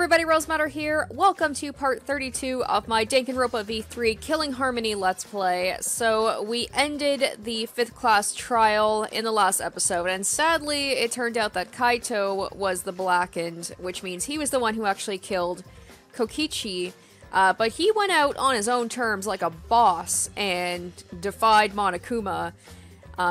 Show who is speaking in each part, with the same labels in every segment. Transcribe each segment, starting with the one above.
Speaker 1: everybody, Rosematter here. Welcome to part 32 of my Danganronpa v3 Killing Harmony Let's Play. So, we ended the 5th class trial in the last episode, and sadly, it turned out that Kaito was the Blackened, which means he was the one who actually killed Kokichi, but he went out on his own terms like a boss and defied Monokuma.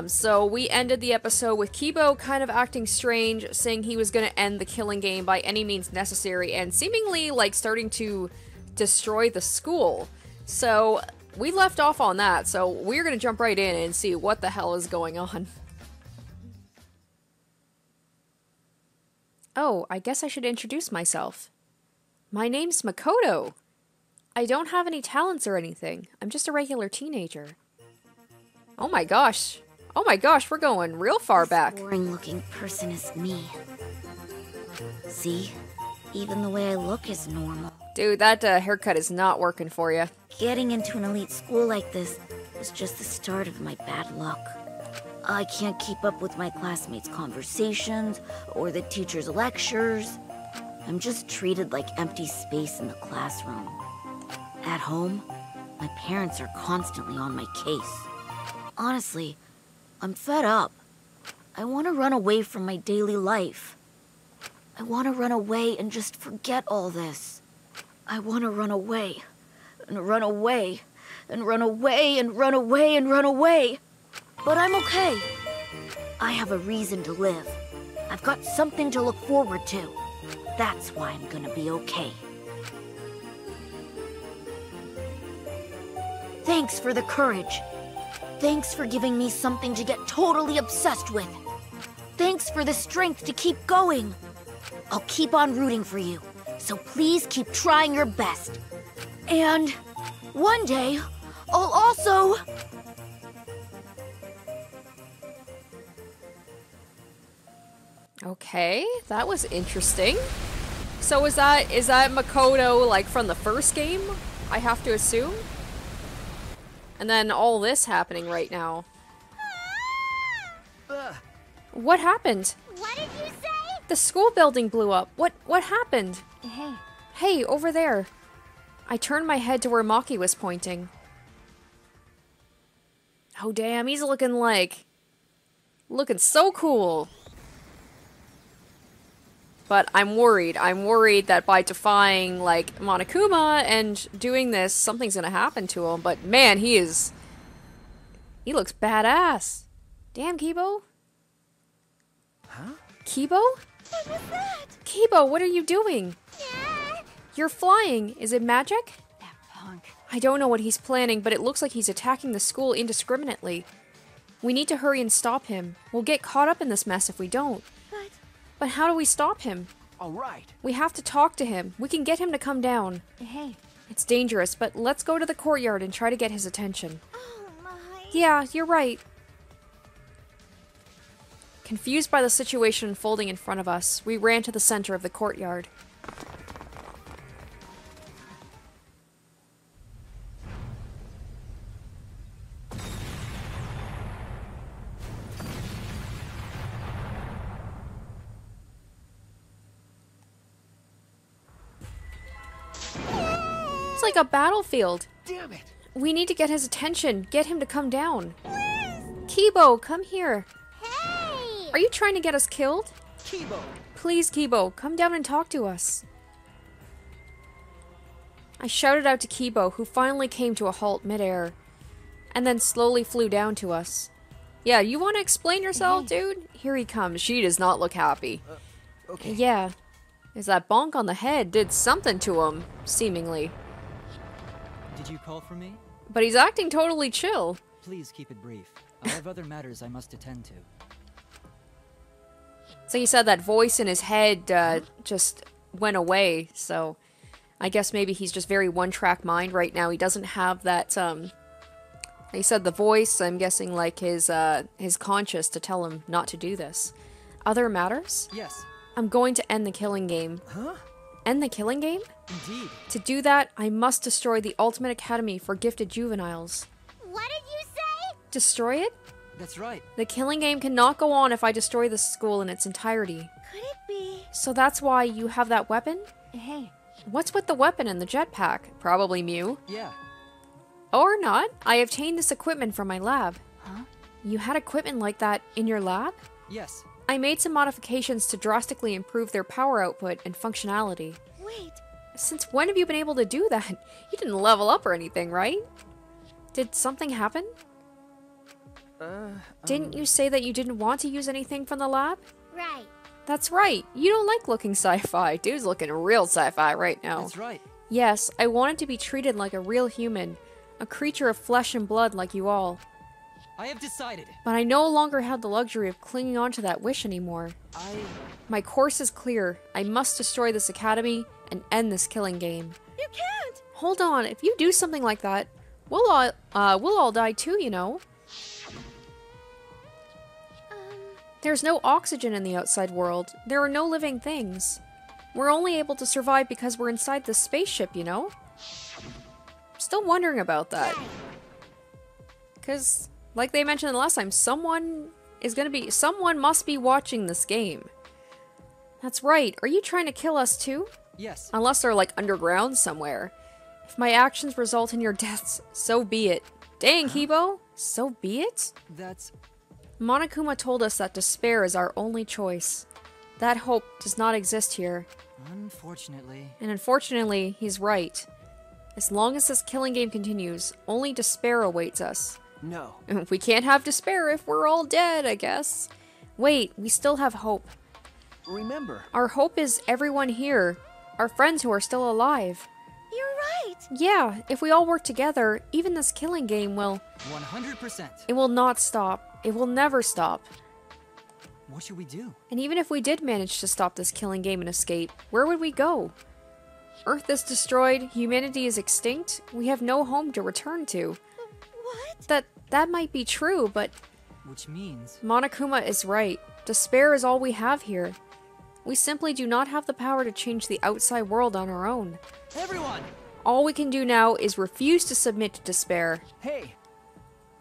Speaker 1: So we ended the episode with Kibo kind of acting strange, saying he was going to end the killing game by any means necessary, and seemingly, like, starting to destroy the school. So we left off on that, so we're going to jump right in and see what the hell is going on. Oh, I guess I should introduce myself. My name's Makoto. I don't have any talents or anything. I'm just a regular teenager. Oh my gosh. Oh my gosh, we're going real far back.
Speaker 2: This boring-looking person is me. See? Even the way I look is normal.
Speaker 1: Dude, that haircut is not working for you.
Speaker 2: Getting into an elite school like this was just the start of my bad luck. I can't keep up with my classmates' conversations or the teachers' lectures. I'm just treated like empty space in the classroom. At home, my parents are constantly on my case. Honestly, I'm fed up. I want to run away from my daily life. I want to run away and just forget all this. I want to run away, and run away, and run away, and run away, and run away. But I'm okay. I have a reason to live. I've got something to look forward to. That's why I'm gonna be okay. Thanks for the courage. Thanks for giving me something to get totally obsessed with. Thanks for the strength to keep going. I'll keep on rooting for you, so please keep trying your best. And one day, I'll also...
Speaker 1: Okay, that was interesting. So is that Makoto, like, from the first game? I have to assume? And then all this happening right now. What happened?
Speaker 3: What did you say?
Speaker 1: The school building blew up. What happened?
Speaker 3: Hey.
Speaker 1: Hey, over there. I turned my head to where Maki was pointing. Oh damn, he's looking so cool. But I'm worried. I'm worried that by defying, like, Monokuma and doing this, something's gonna happen to him. But man, he looks badass. Damn, Kibo.
Speaker 4: Huh?
Speaker 1: Kibo?
Speaker 3: What was that?
Speaker 1: Kibo, what are you doing?
Speaker 3: Yeah.
Speaker 1: You're flying. Is it magic?
Speaker 3: That punk.
Speaker 1: I don't know what he's planning, but it looks like he's attacking the school indiscriminately. We need to hurry and stop him. We'll get caught up in this mess if we don't. But how do we stop him?
Speaker 4: All right.
Speaker 1: We have to talk to him. We can get him to come down.
Speaker 3: Hey.
Speaker 1: It's dangerous, but let's go to the courtyard and try to get his attention.
Speaker 3: Oh my.
Speaker 1: Yeah, you're right. Confused by the situation unfolding in front of us, we ran to the center of the courtyard. It's like a battlefield.
Speaker 4: Damn it.
Speaker 1: We need to get his attention. Get him to come down. Kibo, come here.
Speaker 3: Hey.
Speaker 1: Are you trying to get us killed?
Speaker 4: Kibo.
Speaker 1: Please, Kibo, come down and talk to us. I shouted out to Kibo, who finally came to a halt midair, and then slowly flew down to us. Yeah, you want to explain yourself, dude? Here he comes. She does not look happy.
Speaker 4: Okay.
Speaker 1: Yeah. Is that bonk on the head did something to him, seemingly.
Speaker 5: Did you call for me?
Speaker 1: But he's acting totally chill.
Speaker 5: Please keep it brief. I have other matters I must attend to.
Speaker 1: So he said that voice in his head just went away, so I guess maybe he's just very one-track mind right now. He doesn't have that, he said the voice, I'm guessing, like, his conscience to tell him not to do this. Other matters?
Speaker 5: Yes.
Speaker 1: I'm going to end the killing game.
Speaker 4: Huh?
Speaker 1: End the killing game?
Speaker 5: Indeed.
Speaker 1: To do that, I must destroy the Ultimate Academy for Gifted Juveniles.
Speaker 3: What did you say?
Speaker 1: Destroy it?
Speaker 5: That's right.
Speaker 1: The killing game cannot go on if I destroy the school in its entirety.
Speaker 3: Could it be
Speaker 1: So that's why you have that weapon?
Speaker 2: Hey.
Speaker 1: What's with the weapon and the jetpack? Probably Mew.
Speaker 5: Yeah.
Speaker 1: Or not. I obtained this equipment from my lab.
Speaker 2: Huh?
Speaker 1: You had equipment like that in your lab?
Speaker 5: Yes.
Speaker 1: I made some modifications to drastically improve their power output and functionality.
Speaker 2: Wait.
Speaker 1: Since when have you been able to do that? You didn't level up or anything, right? Did something happen? Didn't you say that you didn't want to use anything from the lab?
Speaker 3: Right.
Speaker 1: That's right. You don't like looking sci-fi. Dude's looking real sci-fi right now.
Speaker 5: That's right.
Speaker 1: Yes, I wanted to be treated like a real human. A creature of flesh and blood like you all.
Speaker 5: I have decided.
Speaker 1: But I no longer have the luxury of clinging on to that wish anymore. My course is clear. I must destroy this academy and end this killing game.
Speaker 2: You can't!
Speaker 1: Hold on, if you do something like that, we'll all die too, you know. There's no oxygen in the outside world. There are no living things. We're only able to survive because we're inside this spaceship, you know? Still wondering about that. Because, like they mentioned the last time, someone must be watching this game. That's right. Are you trying to kill us too?
Speaker 5: Yes.
Speaker 1: Unless they're like underground somewhere. If my actions result in your deaths, so be it. Dang, Kibo. So be it?
Speaker 5: That's...
Speaker 1: Monokuma told us that despair is our only choice. That hope does not exist here.
Speaker 5: Unfortunately.
Speaker 1: And unfortunately, he's right. As long as this killing game continues, only despair awaits us.
Speaker 4: No.
Speaker 1: We can't have despair if we're all dead, I guess. Wait, we still have hope.
Speaker 4: Remember.
Speaker 1: Our hope is everyone here. Our friends who are still alive.
Speaker 2: You're right!
Speaker 1: Yeah, if we all work together, even this killing game will...
Speaker 5: 100%.
Speaker 1: It will not stop. It will never stop.
Speaker 5: What should we do?
Speaker 1: And even if we did manage to stop this killing game and escape, where would we go? Earth is destroyed, humanity is extinct, we have no home to return to.
Speaker 2: What?
Speaker 1: That might be true, but...
Speaker 5: Which means...
Speaker 1: Monokuma is right. Despair is all we have here. We simply do not have the power to change the outside world on our own.
Speaker 5: Everyone!
Speaker 1: All we can do now is refuse to submit to despair.
Speaker 4: Hey.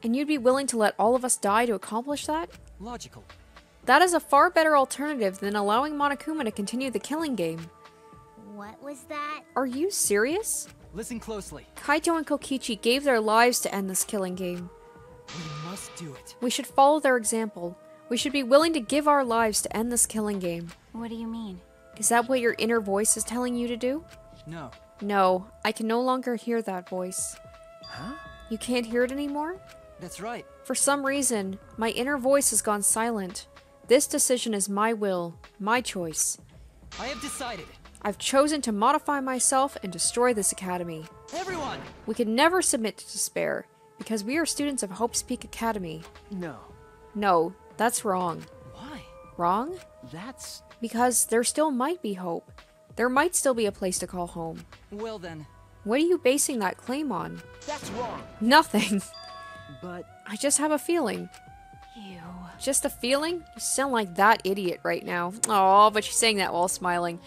Speaker 1: And you'd be willing to let all of us die to accomplish that?
Speaker 5: Logical.
Speaker 1: That is a far better alternative than allowing Monokuma to continue the killing game.
Speaker 3: What was that?
Speaker 1: Are you serious?
Speaker 5: Listen closely.
Speaker 1: Kaito and Kokichi gave their lives to end this killing game.
Speaker 5: We must do it.
Speaker 1: We should follow their example. We should be willing to give our lives to end this killing game.
Speaker 2: What do you mean?
Speaker 1: Is that what your inner voice is telling you to do?
Speaker 5: No.
Speaker 1: No, I can no longer hear that voice.
Speaker 4: Huh?
Speaker 1: You can't hear it anymore?
Speaker 5: That's right.
Speaker 1: For some reason, my inner voice has gone silent. This decision is my will, my choice.
Speaker 5: I have decided.
Speaker 1: I've chosen to modify myself and destroy this academy.
Speaker 5: Everyone!
Speaker 1: We can never submit to despair, because we are students of Hope's Peak Academy.
Speaker 4: No.
Speaker 1: No, that's wrong.
Speaker 5: Why?
Speaker 1: Wrong?
Speaker 4: That's...
Speaker 1: Because there still might be hope. There might still be a place to call home.
Speaker 5: Well then.
Speaker 1: What are you basing that claim on?
Speaker 4: That's wrong.
Speaker 1: Nothing.
Speaker 4: But...
Speaker 1: I just have a feeling.
Speaker 2: You.
Speaker 1: Just a feeling? You sound like that idiot right now. Oh, but she's saying that while smiling.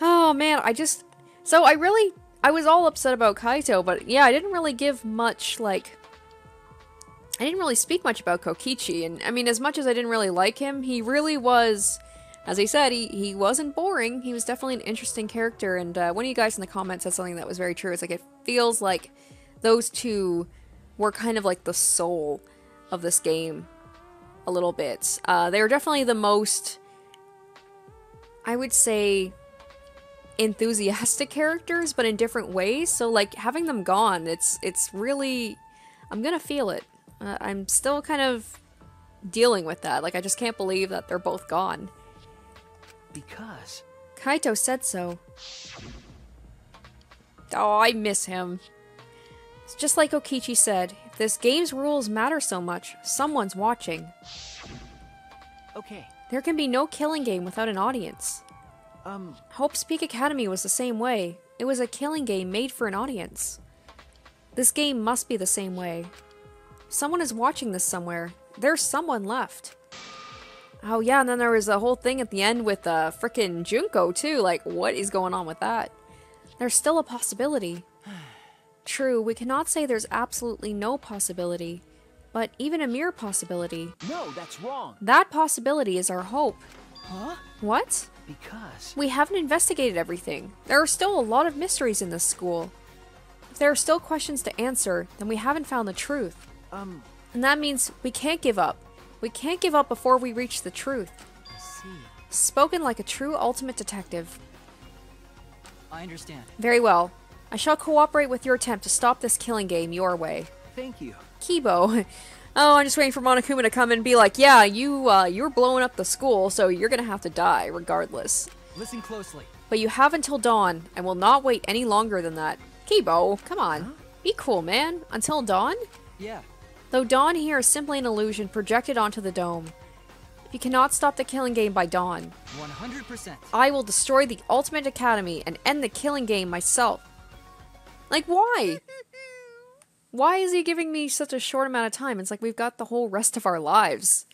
Speaker 1: Oh man, I was all upset about Kaito, but yeah, I didn't really give much, like... I didn't really speak much about Kokichi, and I mean, as much as I didn't really like him, he really was... As he said, he wasn't boring. He was definitely an interesting character, and one of you guys in the comments said something that was very true. It's like, it feels like those two were kind of like the soul of this game a little bit. They were definitely the most, I would say, enthusiastic characters, but in different ways. So like having them gone, it's really, I'm gonna feel it. I'm still kind of dealing with that. Like I just can't believe that they're both gone.
Speaker 4: Because...
Speaker 1: Kaito said so. Oh, I miss him. It's just like Okichi said, if this game's rules matter so much, someone's watching.
Speaker 4: Okay.
Speaker 1: There can be no killing game without an audience. Hope's Peak Academy was the same way. It was a killing game made for an audience. This game must be the same way. Someone is watching this somewhere. There's someone left. Oh yeah, and then there was a whole thing at the end with frickin' Junko too. Like, what is going on with that? There's still a possibility. True, we cannot say there's absolutely no possibility, but even a mere possibility.
Speaker 4: No, that's wrong.
Speaker 1: That possibility is our hope.
Speaker 5: Huh?
Speaker 1: What?
Speaker 4: Because...
Speaker 1: We haven't investigated everything. There are still a lot of mysteries in this school. If there are still questions to answer, then we haven't found the truth. And that means we can't give up. We can't give up before we reach the truth.
Speaker 4: I see.
Speaker 1: Spoken like a true ultimate detective.
Speaker 5: I understand.
Speaker 1: Very well. I shall cooperate with your attempt to stop this killing game your way.
Speaker 4: Thank you.
Speaker 1: Kibo. Oh, I'm just waiting for Monokuma to come and be like, yeah, you're blowing up the school, so you're gonna have to die regardless.
Speaker 5: Listen closely.
Speaker 1: But you have until dawn, and will not wait any longer than that. Kibo, come on.
Speaker 4: Huh?
Speaker 1: Be cool, man. Until dawn?
Speaker 5: Yeah.
Speaker 1: Though dawn here is simply an illusion projected onto the dome. If you cannot stop the killing game by dawn,
Speaker 5: 100%.
Speaker 1: I will destroy the Ultimate Academy and end the killing game myself. Like, why? Why is he giving me such a short amount of time? It's like we've got the whole rest of our lives.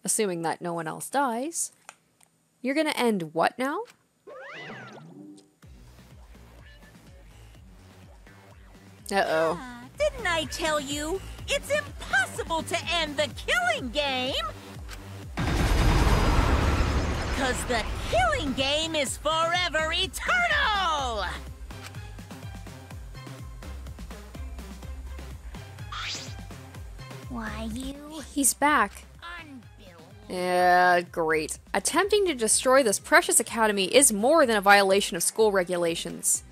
Speaker 1: Assuming that no one else dies. You're gonna end what now? Uh-oh.
Speaker 6: Didn't I tell you? It's impossible to end the killing game! Because the killing game is forever eternal!
Speaker 3: Why, you...
Speaker 1: He's back.
Speaker 3: Unbelievable.
Speaker 1: Yeah, great. Attempting to destroy this precious academy is more than a violation of school regulations.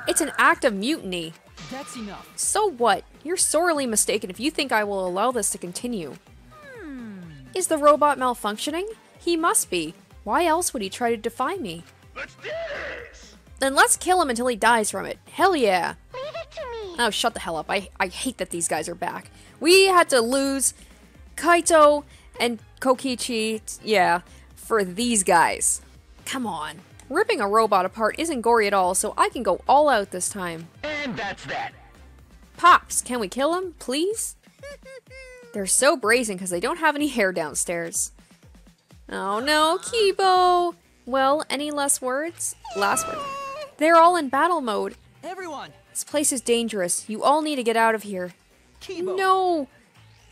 Speaker 1: It's an act of mutiny.
Speaker 5: That's enough.
Speaker 1: So what? You're sorely mistaken if you think I will allow this to continue. Is the robot malfunctioning? He must be. Why else would he try to defy me?
Speaker 7: Let's do this!
Speaker 1: Then let's kill him until he dies from it. Hell yeah.
Speaker 3: Leave it to me.
Speaker 1: Oh, shut the hell up. I hate that these guys are back. We had to lose Kaito and Kokichi, yeah, for these guys. Come on. Ripping a robot apart isn't gory at all, so I can go all out this time.
Speaker 7: And that's that.
Speaker 1: Pops, can we kill him, please? They're so brazen because they don't have any hair downstairs. Oh no, Kibo! Well, any last words? Last word. They're all in battle mode.
Speaker 5: Everyone!
Speaker 1: This place is dangerous. You all need to get out of here.
Speaker 5: Kibo!
Speaker 1: No!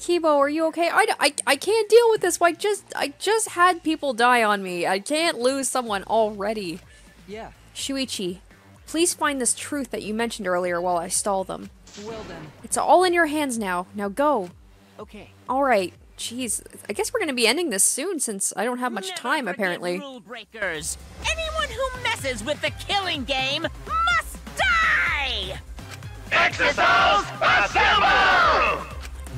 Speaker 1: Kibo, are you okay? I can't deal with this. I just had people die on me. I can't lose someone already.
Speaker 5: Yeah.
Speaker 1: Shuichi, please find this truth that you mentioned earlier while I stall them.
Speaker 5: Well then.
Speaker 1: It's all in your hands now. Now go.
Speaker 4: Okay.
Speaker 1: Alright. Jeez. I guess we're gonna be ending this soon since I don't have much
Speaker 6: Never
Speaker 1: time,
Speaker 6: forget
Speaker 1: apparently.
Speaker 6: Rule breakers. Anyone who messes with the killing game must die!
Speaker 7: Exercise assemble!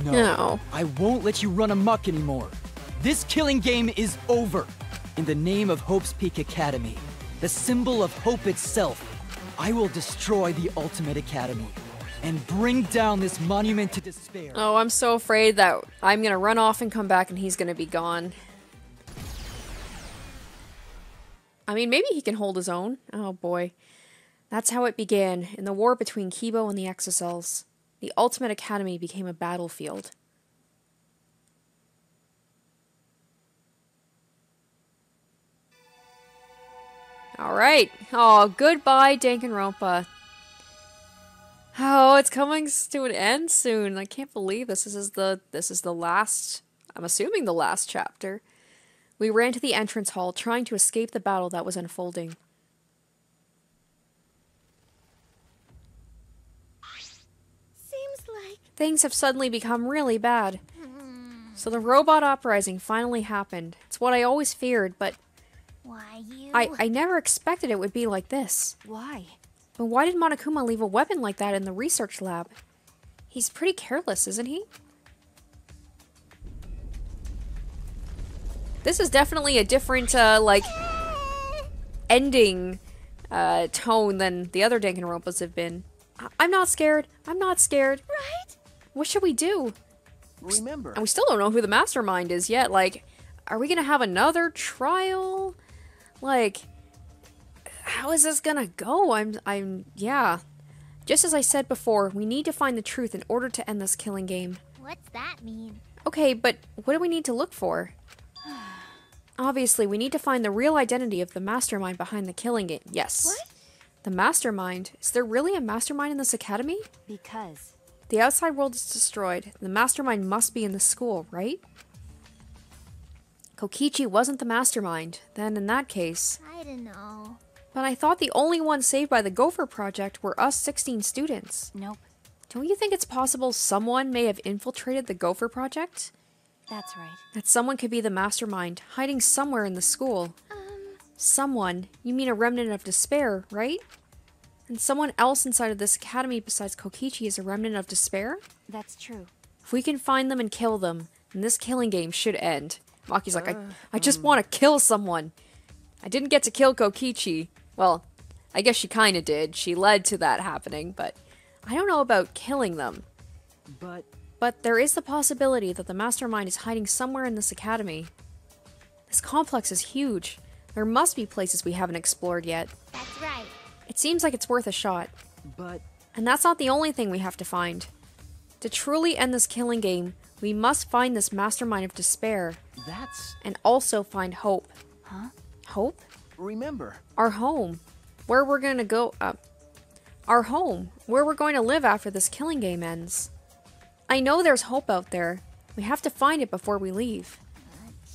Speaker 1: No.
Speaker 5: I won't let you run amok anymore. This killing game is over. In the name of Hope's Peak Academy, the symbol of hope itself, I will destroy the Ultimate Academy and bring down this monument to despair.
Speaker 1: Oh, I'm so afraid that I'm gonna run off and come back and he's gonna be gone. I mean, maybe he can hold his own. Oh boy. That's how it began, in the war between Kibo and the Exocells. The Ultimate Academy became a battlefield. Alright. Oh, goodbye, Danganronpa. Oh, it's coming to an end soon. I can't believe this. This is the last, I'm assuming the last chapter. We ran to the entrance hall, trying to escape the battle that was unfolding.
Speaker 3: Seems like...
Speaker 1: Things have suddenly become really bad. So the robot uprising finally happened. It's what I always feared, but
Speaker 3: Why, you...
Speaker 1: I never expected it would be like this.
Speaker 2: Why?
Speaker 1: But why did Monokuma leave a weapon like that in the research lab? He's pretty careless, isn't he? This is definitely a different, like, ending tone than the other Danganronpas have been. I'm not scared. I'm not scared.
Speaker 3: Right?
Speaker 1: What should we do?
Speaker 4: Remember,
Speaker 1: And we still don't know who the mastermind is yet. Like, are we gonna have another trial? Like, how is this gonna go? Yeah. Just as I said before, we need to find the truth in order to end this killing game.
Speaker 3: What's that mean?
Speaker 1: Okay, but what do we need to look for? Obviously, we need to find the real identity of the mastermind behind the killing game. Yes.
Speaker 3: What?
Speaker 1: The mastermind? Is there really a mastermind in this academy?
Speaker 2: Because...
Speaker 1: The outside world is destroyed. The mastermind must be in the school, right? Kokichi wasn't the mastermind. Then in that case...
Speaker 3: I don't know.
Speaker 1: But I thought the only ones saved by the Gopher Project were us 16 students.
Speaker 2: Nope,
Speaker 1: Don't you think it's possible someone may have infiltrated the Gopher Project?
Speaker 2: that's right.
Speaker 1: That someone could be the mastermind, hiding somewhere in the school. Someone? You mean a remnant of despair, right? And someone else inside of this academy besides Kokichi is a remnant of despair?
Speaker 2: That's true.
Speaker 1: If we can find them and kill them, then this killing game should end. Maki's like, I just want to kill someone. I didn't get to kill Kokichi. Well, I guess she kinda did. She led to that happening, but I don't know about killing them. But there is the possibility that the mastermind is hiding somewhere in this academy. This complex is huge. There must be places we haven't explored yet.
Speaker 3: That's right.
Speaker 1: It seems like it's worth a shot.
Speaker 4: But
Speaker 1: And that's not the only thing we have to find. To truly end this killing game, we must find this mastermind of despair.
Speaker 4: that's...
Speaker 1: And also find hope.
Speaker 2: Huh?
Speaker 1: Hope?
Speaker 4: Remember.
Speaker 1: Our home. Where we're gonna go our home. Where we're going to live after this killing game ends. I know there's hope out there. We have to find it before we leave.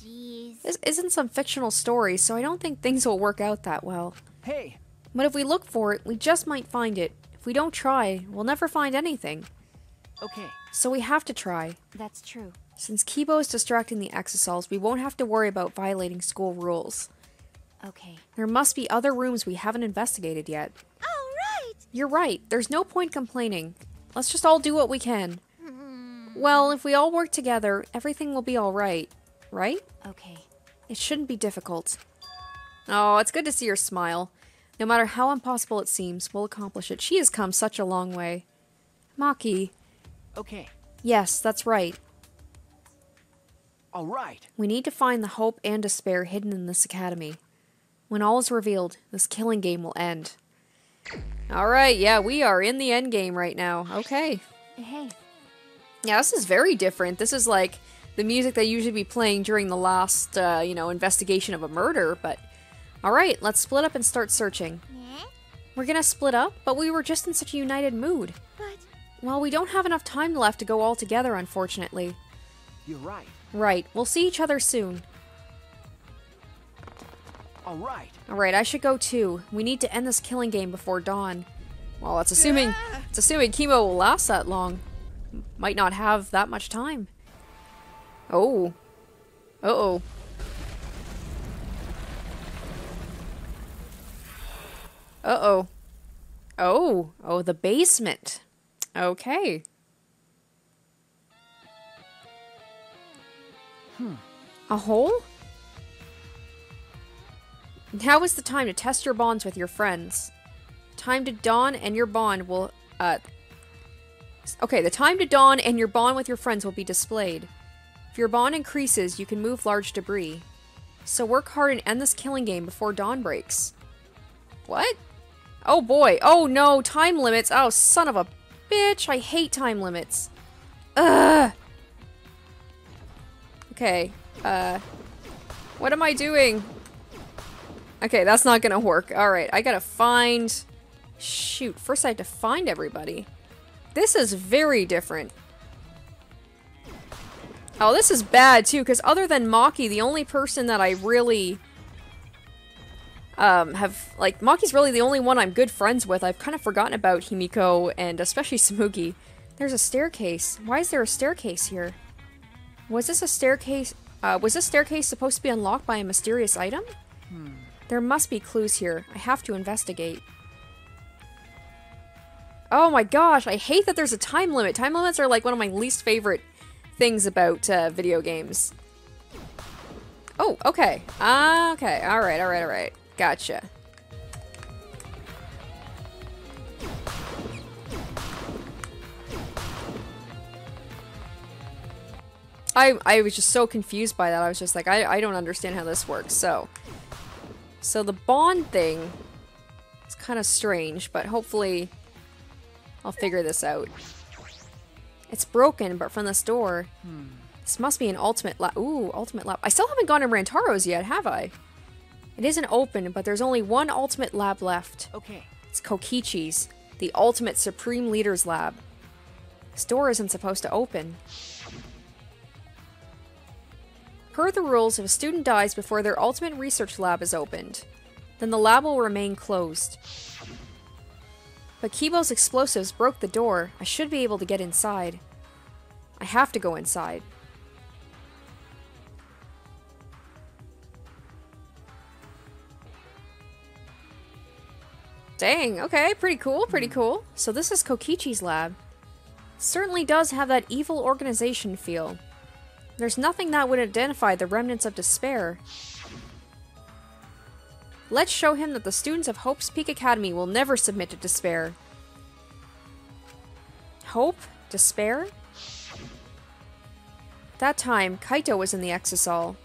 Speaker 3: Jeez.
Speaker 1: This isn't some fictional story, so I don't think things will work out that well.
Speaker 4: Hey,
Speaker 1: But if we look for it, we just might find it. If we don't try, we'll never find anything.
Speaker 4: okay.
Speaker 1: So we have to try.
Speaker 2: That's true.
Speaker 1: Since Kibo is distracting the Exosols, we won't have to worry about violating school rules.
Speaker 2: Okay.
Speaker 1: There must be other rooms we haven't investigated yet.
Speaker 3: Oh, right.
Speaker 1: You're right. There's no point complaining. Let's just all do what we can. Well, if we all work together, everything will be alright. Right?
Speaker 2: Okay.
Speaker 1: It shouldn't be difficult. Oh, it's good to see her smile. No matter how impossible it seems, we'll accomplish it. She has come such a long way. Maki.
Speaker 4: Okay.
Speaker 1: Yes, that's right.
Speaker 4: All right.
Speaker 1: We need to find the hope and despair hidden in this academy. When all is revealed, this killing game will end. Alright, yeah, we are in the end game right now. Okay.
Speaker 2: Hey.
Speaker 1: Yeah, this is very different. This is like the music they usually be playing during the last, investigation of a murder, but... Alright, let's split up and start searching.
Speaker 3: Yeah?
Speaker 1: We're gonna split up, but we were just in such a united mood.
Speaker 3: But
Speaker 1: Well, we don't have enough time left to go all together, unfortunately.
Speaker 4: You're right.
Speaker 1: Right, we'll see each other soon.
Speaker 4: All right.
Speaker 1: Alright, I should go too. We need to end this killing game before dawn. Well, it's assuming chemo will last that long. Might not have that much time. Oh. Uh-oh. Uh-oh. Oh, the basement. Okay. A hole? Now is the time to test your bonds with your friends. Time to dawn and your bond will, Okay, the time to dawn and your bond with your friends will be displayed. If your bond increases, you can move large debris. So work hard and end this killing game before dawn breaks. What? Oh boy. Oh no, time limits. Oh, son of a bitch. I hate time limits. Ugh. Okay. What am I doing? Okay, that's not gonna work. Alright, I gotta find... Shoot, first I have to find everybody. This is very different. Oh, this is bad too, because other than Maki, the only person that I really... Maki's really the only one I'm good friends with. I've kind of forgotten about Himiko, and especially Samugi. There's a staircase. Why is there a staircase here? Was this staircase supposed to be unlocked by a mysterious item? There must be clues here. I have to investigate. Oh my gosh, I hate that there's a time limit. Time limits are like one of my least favorite things about video games. Oh, okay. Okay, alright. Gotcha. I was just so confused by that. I was just like, I don't understand how this works. So the bond thing is kind of strange, but hopefully I'll figure this out. It's broken, but from this door. This must be an ultimate lab. Ooh, ultimate lab. I still haven't gone to Rantaro's yet, have I? It isn't open, but there's only one ultimate lab left.
Speaker 4: Okay.
Speaker 1: It's Kokichi's, the ultimate Supreme Leader's lab. This door isn't supposed to open. Per the rules, if a student dies before their ultimate research lab is opened, then the lab will remain closed. But Kibo's explosives broke the door. I should be able to get inside. I have to go inside. Dang, okay, pretty cool, pretty cool. So this is Kokichi's lab. Certainly does have that evil organization feel. There's nothing that would identify the remnants of despair. Let's show him that the students of Hope's Peak Academy will never submit to despair. Hope? Despair? That time, Kaito was in the Exisal.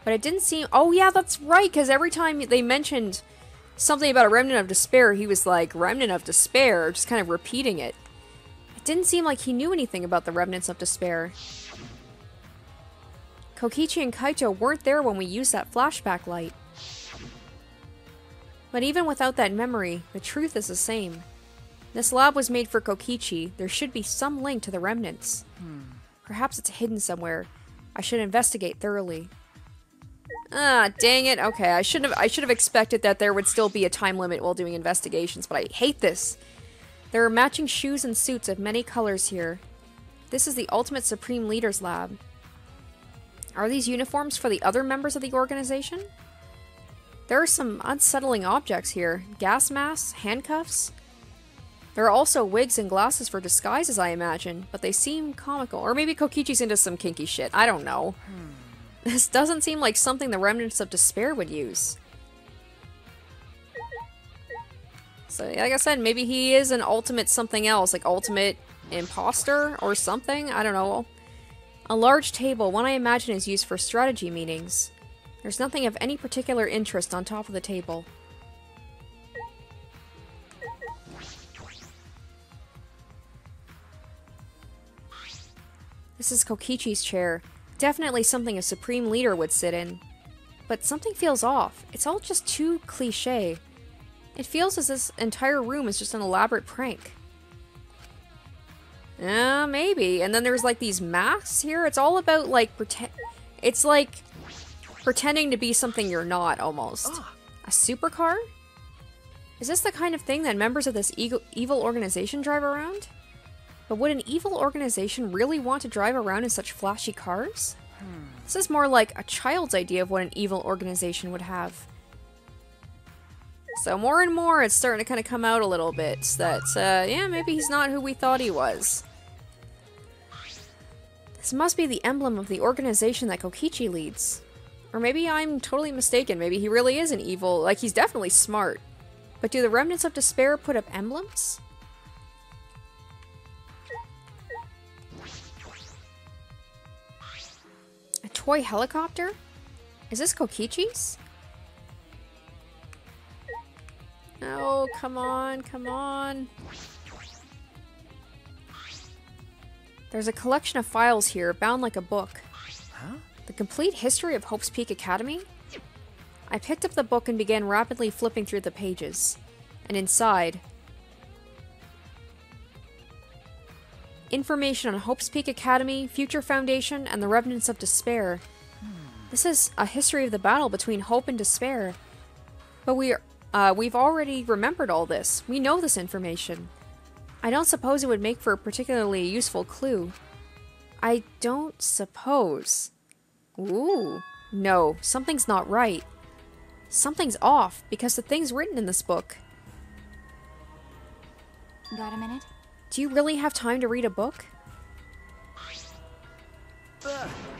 Speaker 1: But it didn't seem— oh yeah, that's right, because every time they mentioned something about a remnant of despair, he was like, remnant of despair, just kind of repeating it. It didn't seem like he knew anything about the remnants of despair. Kokichi and Kaito weren't there when we used that flashback light. But even without that memory, the truth is the same. This lab was made for Kokichi. There should be some link to the remnants. Perhaps it's hidden somewhere. I should investigate thoroughly. Ah, dang it. Okay, I should have expected that there would still be a time limit while doing investigations, but I hate this. There are matching shoes and suits of many colors here. This is the Ultimate Supreme Leader's lab. Are these uniforms for the other members of the organization? There are some unsettling objects here. Gas masks, handcuffs. There are also wigs and glasses for disguises, I imagine, but they seem comical. Or maybe Kokichi's into some kinky shit. I don't know. This doesn't seem like something the remnants of despair would use. So, like I said, maybe he is an ultimate something else, like ultimate imposter or something? I don't know. A large table, one I imagine is used for strategy meetings. There's nothing of any particular interest on top of the table. This is Kokichi's chair. Definitely something a supreme leader would sit in. But something feels off. It's all just too cliché. It feels as this entire room is just an elaborate prank. Maybe. And then there's like these masks here. It's all about like it's like pretending to be something you're not, almost. A supercar? Is this the kind of thing that members of this evil organization drive around? But would an evil organization really want to drive around in such flashy cars? This is more like a child's idea of what an evil organization would have. So more and more it's starting to kind of come out a little bit that, yeah, maybe he's not who we thought he was. This must be the emblem of the organization that Kokichi leads. Or maybe I'm totally mistaken. Maybe he really is an evil, like he's definitely smart. But do the remnants of despair put up emblems? A toy helicopter? Is this Kokichi's? Oh, come on, come on. There's a collection of files here, bound like a book.
Speaker 4: Huh?
Speaker 1: The complete history of Hope's Peak Academy? I picked up the book and began rapidly flipping through the pages. And inside... information on Hope's Peak Academy, Future Foundation, and the Remnants of Despair. This is a history of the battle between Hope and Despair. But we've already remembered all this. We know this information. I don't suppose it would make for a particularly useful clue. I don't suppose. Ooh. No, something's not right. Something's off, because the things written in this book.
Speaker 3: Got a minute?
Speaker 1: Do you really have time to read a book?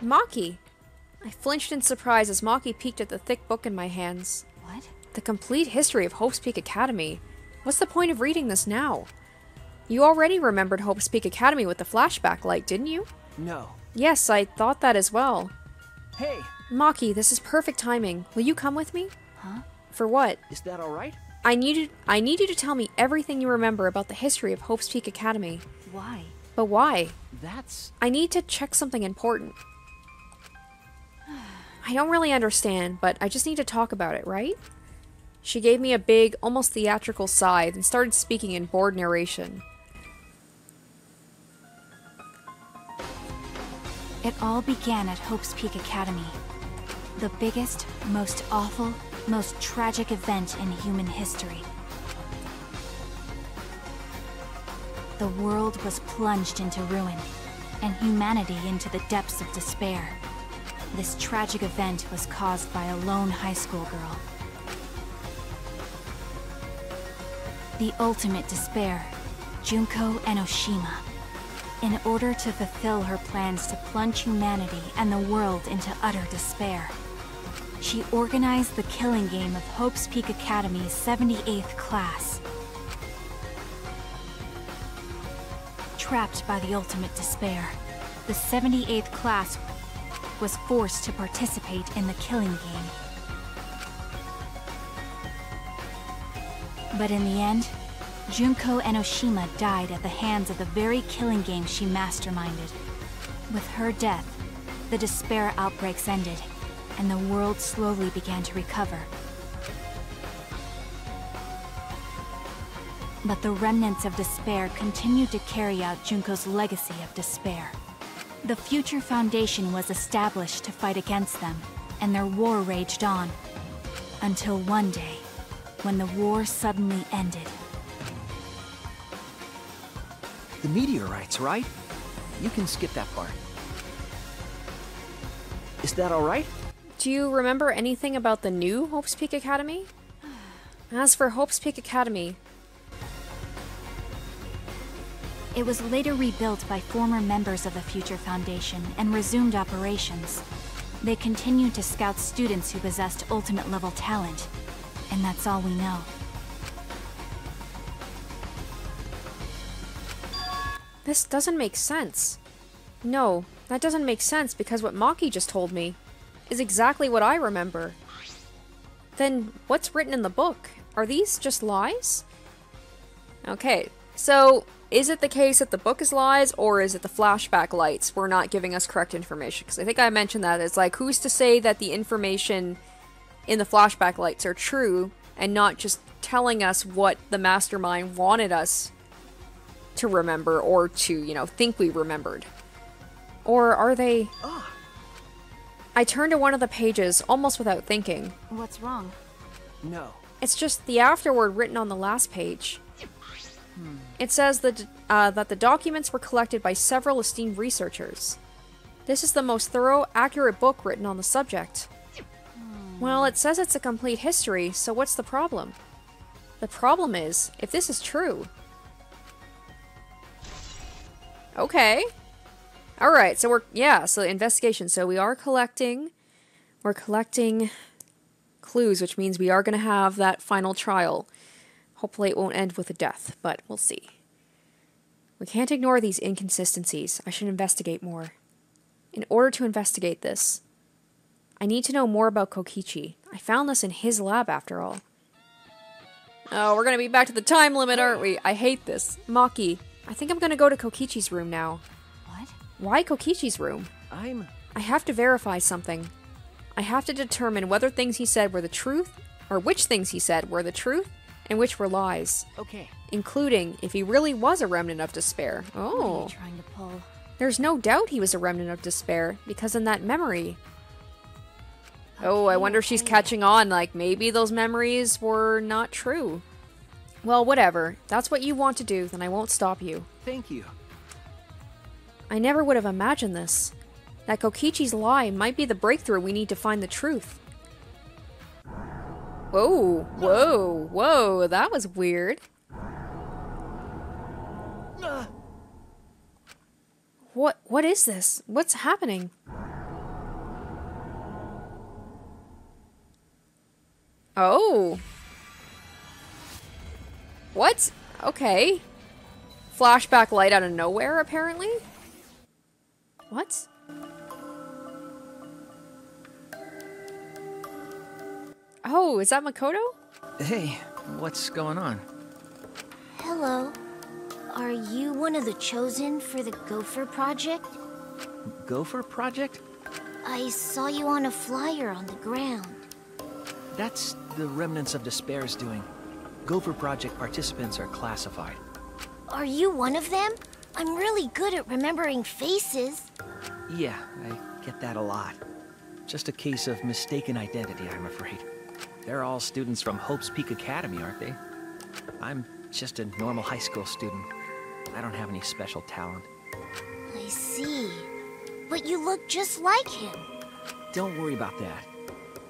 Speaker 1: Maki! I flinched in surprise as Maki peeked at the thick book in my hands.
Speaker 3: What?
Speaker 1: The complete history of Hope's Peak Academy. What's the point of reading this now? You already remembered Hope's Peak Academy with the flashback light, didn't you?
Speaker 4: No.
Speaker 1: Yes, I thought that as well.
Speaker 4: Hey,
Speaker 1: Maki, this is perfect timing. Will you come with me?
Speaker 3: Huh?
Speaker 1: For what?
Speaker 4: is that all right?
Speaker 1: I need you to tell me everything you remember about the history of Hope's Peak Academy.
Speaker 3: Why?
Speaker 1: But why?
Speaker 4: That's...
Speaker 1: I need to check something important. I don't really understand, but I just need to talk about it, right? She gave me a big, almost theatrical sigh, then started speaking in bored narration.
Speaker 8: It all began at Hope's Peak Academy. The biggest, most awful, most tragic event in human history. The world was plunged into ruin, and humanity into the depths of despair. This tragic event was caused by a lone high school girl. The ultimate despair, Junko Enoshima. In order to fulfill her plans to plunge humanity and the world into utter despair, she organized the killing game of Hope's Peak Academy's 78th class. Trapped by the ultimate despair, the 78th class was forced to participate in the killing game. But in the end, Junko Enoshima died at the hands of the very killing game she masterminded. With her death, the despair outbreaks ended, and the world slowly began to recover. But the remnants of despair continued to carry out Junko's legacy of despair. The Future Foundation was established to fight against them, and their war raged on. Until one day, when the war suddenly ended.
Speaker 4: The meteorites, right? You can skip that part. Is that alright?
Speaker 1: Do you remember anything about the new Hope's Peak Academy? As for Hope's Peak Academy,
Speaker 8: it was later rebuilt by former members of the Future Foundation and resumed operations. They continued to scout students who possessed ultimate-level talent, and that's all we know.
Speaker 1: this doesn't make sense. No, that doesn't make sense because what Maki just told me is exactly what I remember. Then what's written in the book? Are these just lies? Okay, so is it the case that the book is lies, or is it the flashback lights were not giving us correct information? Because I think I mentioned that. It's like, who's to say that the information in the flashback lights are true and not just telling us what the mastermind wanted us to remember or to, you know, think we remembered? Or are they... I turned to one of the pages almost without thinking.
Speaker 8: What's wrong?
Speaker 4: No.
Speaker 1: It's just the afterword written on the last page. It says that, that the documents were collected by several esteemed researchers. This is the most thorough, accurate book written on the subject. Well, it says it's a complete history, so what's the problem? The problem is, if this is true... Okay. Alright, so so investigation. So we are collecting... We're collecting clues, which means we are going to have that final trial. Hopefully it won't end with a death, but we'll see. We can't ignore these inconsistencies. I should investigate more. In order to investigate this, I need to know more about Kokichi. I found this in his lab, after all. Oh, we're gonna be back to the time limit, aren't we? I hate this. Maki, I think I'm gonna go to Kokichi's room now.
Speaker 8: What?
Speaker 1: Why Kokichi's room? I have to verify something. I have to determine whether things he said were the truth, or which things he said were the truth, and which were lies.
Speaker 4: Okay.
Speaker 1: Including if he really was a remnant of despair. Oh.
Speaker 8: What are you trying to pull?
Speaker 1: There's no doubt he was a remnant of despair, because in that memory... Oh, I wonder if she's catching on, like, maybe those memories were not true. Well, whatever. That's what you want to do, then I won't stop you.
Speaker 4: Thank you.
Speaker 1: I never would have imagined this. That Kokichi's lie might be the breakthrough we need to find the truth. Whoa, whoa, whoa, that was weird. What is this? What's happening? Oh. What? Okay. Flashback light out of nowhere, apparently? What? Oh, is that Makoto?
Speaker 4: Hey, what's going on?
Speaker 2: Hello. Are you one of the chosen for the Gopher Project?
Speaker 4: Gopher Project?
Speaker 2: I saw you on a flyer on the ground.
Speaker 4: That's the Remnants of Despair's doing. Gopher Project participants are classified.
Speaker 2: Are you one of them? I'm really good at remembering faces.
Speaker 4: Yeah, I get that a lot. Just a case of mistaken identity, I'm afraid. They're all students from Hope's Peak Academy, aren't they? I'm just a normal high school student. I don't have any special talent.
Speaker 2: I see. But you look just like him.
Speaker 4: Don't worry about that.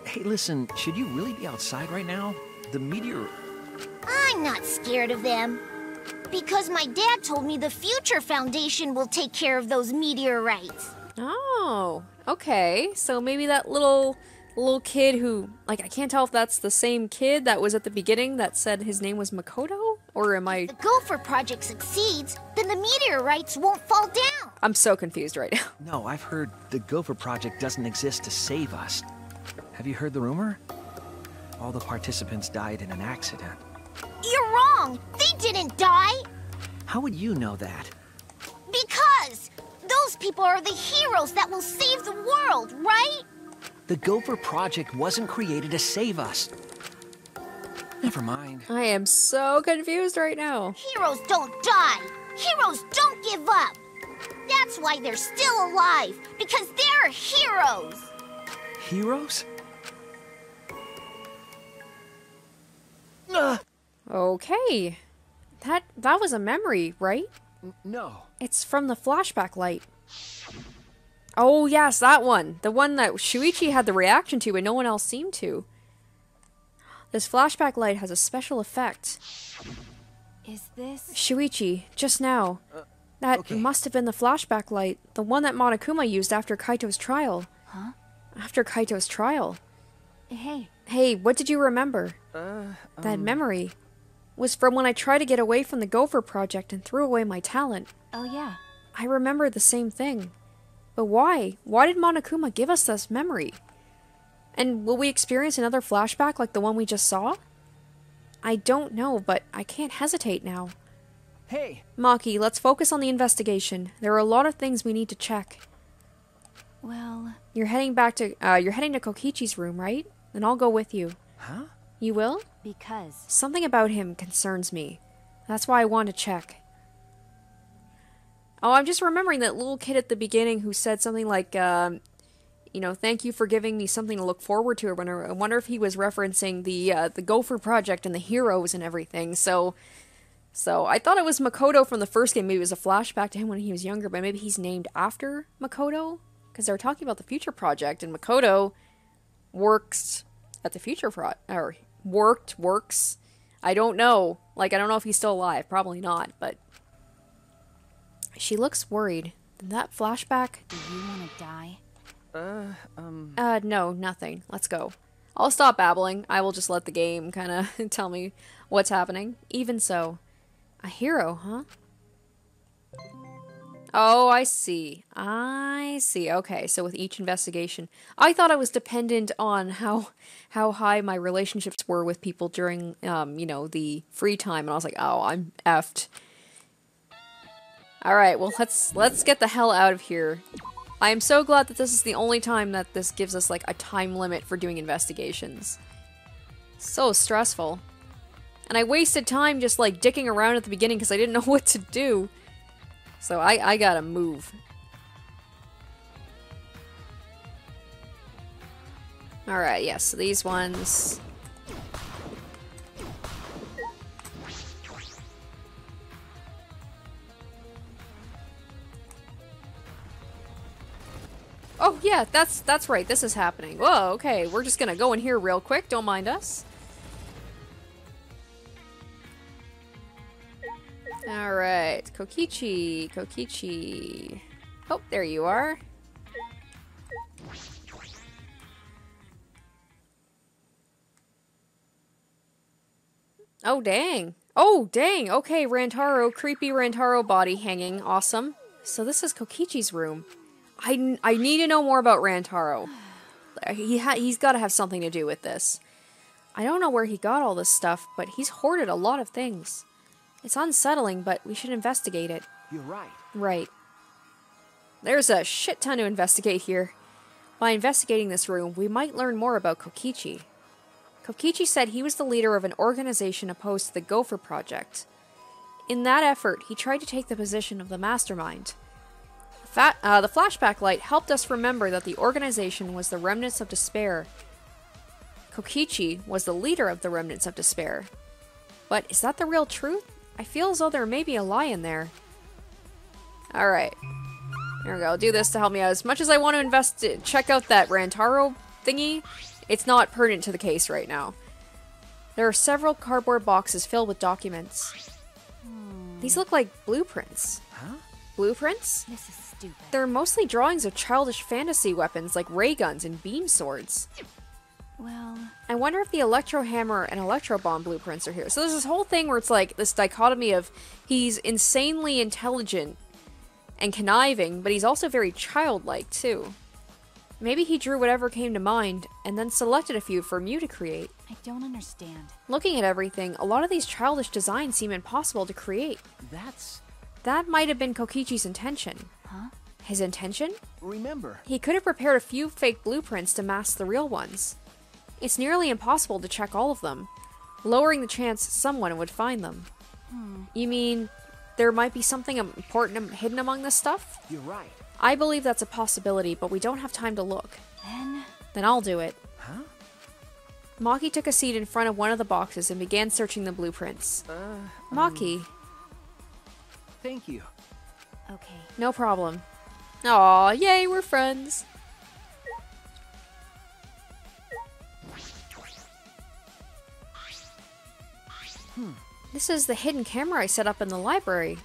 Speaker 4: Hey, listen, should you really be outside right now? The meteor...
Speaker 2: I'm not scared of them. Because my dad told me the Future Foundation will take care of those meteorites.
Speaker 1: Oh, okay. So maybe that little kid who, like, I can't tell if that's the same kid that was at the beginning that said his name was Makoto? Or am I...
Speaker 2: If the Gopher Project succeeds, then the meteorites won't fall down.
Speaker 1: I'm so confused right now.
Speaker 4: No, I've heard the Gopher Project doesn't exist to save us. Have you heard the rumor? All the participants died in an accident.
Speaker 2: You're wrong! They didn't die!
Speaker 4: How would you know that?
Speaker 2: Because those people are the heroes that will save the world, right?
Speaker 4: The Gopher Project wasn't created to save us. Never mind.
Speaker 1: I am so confused right now.
Speaker 2: Heroes don't die. Heroes don't give up. That's why they're still alive, because they're heroes.
Speaker 4: Heroes?
Speaker 1: Okay. That was a memory, right?
Speaker 4: No.
Speaker 1: It's from the flashback light. Oh, yes, that one. The one that Shuichi had the reaction to, but no one else seemed to. This flashback light has a special effect.
Speaker 8: Is this...
Speaker 1: Shuichi, just now. That
Speaker 4: okay.
Speaker 1: must have been the flashback light. The one that Monokuma used after Kaito's trial.
Speaker 8: Huh?
Speaker 1: After Kaito's trial.
Speaker 8: Hey.
Speaker 1: Hey, what did you remember? That memory was from when I tried to get away from the Gopher Project and threw away my talent.
Speaker 8: Oh, yeah.
Speaker 1: I remember the same thing. But why? Why did Monokuma give us this memory? And will we experience another flashback like the one we just saw? I don't know, but I can't hesitate now.
Speaker 4: Hey!
Speaker 1: Maki, let's focus on the investigation. There are a lot of things we need to check.
Speaker 8: Well...
Speaker 1: You're heading to Kokichi's room, right? Then I'll go with you.
Speaker 4: Huh?
Speaker 1: You will?
Speaker 8: Because...
Speaker 1: Something about him concerns me. That's why I want to check. Oh, I'm just remembering that little kid at the beginning who said something like, you know, thank you for giving me something to look forward to. I wonder if he was referencing the Gopher Project and the heroes and everything. So I thought it was Makoto from the first game. Maybe it was a flashback to him when he was younger, but maybe he's named after Makoto? Because they were talking about the Future Project, and Makoto works at the Future works. I don't know. Like, I don't know if he's still alive. Probably not, but... She looks worried. That flashback...
Speaker 8: Do you want to die?
Speaker 1: No, nothing. Let's go. I'll stop babbling. I will just let the game kind of tell me what's happening. Even so. A hero, huh? Oh, I see. I see. Okay, so with each investigation... I thought I was dependent on how high my relationships were with people during, you know, the free time. And I was like, oh, I'm effed. Alright, well, let's get the hell out of here. I am so glad that this is the only time that this gives us, like, a time limit for doing investigations. So stressful. And I wasted time just, like, dicking around at the beginning because I didn't know what to do. So I gotta move. Alright, yes, so these ones... Oh, yeah, that's right. This is happening. Whoa, okay. We're just gonna go in here real quick. Don't mind us. Alright. Kokichi. Oh, there you are. Oh, dang. Oh, dang. Okay, Rantaro. Creepy Rantaro body hanging. Awesome. So this is Kokichi's room. I need to know more about Rantaro. He's got to have something to do with this. I don't know where he got all this stuff, but he's hoarded a lot of things. It's unsettling, but we should investigate it.
Speaker 4: You're right.
Speaker 1: Right. There's a shit ton to investigate here. By investigating this room, we might learn more about Kokichi. Kokichi said he was the leader of an organization opposed to the Gopher Project. In that effort, he tried to take the position of the mastermind. The flashback light helped us remember that the organization was the Remnants of Despair. Kokichi was the leader of the Remnants of Despair. But is that the real truth? I feel as though there may be a lie in there. Alright. Here we go. I'll do this to help me out. As much as I want to check out that Rantaro thingy, it's not pertinent to the case right now. There are several cardboard boxes filled with documents. These look like blueprints.
Speaker 4: Huh?
Speaker 8: Blueprints? This is stupid.
Speaker 1: They're mostly drawings of childish fantasy weapons like ray guns and beam swords.
Speaker 8: Well...
Speaker 1: I wonder if the electro hammer and electro bomb blueprints are here. So there's this whole thing where it's like this dichotomy of he's insanely intelligent and conniving, but he's also very childlike too. Maybe he drew whatever came to mind and then selected a few for Mew to create.
Speaker 8: I don't understand.
Speaker 1: Looking at everything, a lot of these childish designs seem impossible to create. That might have been Kokichi's intention.
Speaker 8: Huh?
Speaker 1: His intention?
Speaker 4: Remember.
Speaker 1: He could have prepared a few fake blueprints to mask the real ones. It's nearly impossible to check all of them, lowering the chance someone would find them. You mean there might be something important hidden among this stuff?
Speaker 4: You're right.
Speaker 1: I believe that's a possibility, but we don't have time to look. Then I'll do it.
Speaker 4: Huh?
Speaker 1: Maki took a seat in front of one of the boxes and began searching the blueprints. Maki.
Speaker 4: Thank you.
Speaker 8: Okay.
Speaker 1: No problem. Aw, yay, we're friends. This is the hidden camera I set up in the library.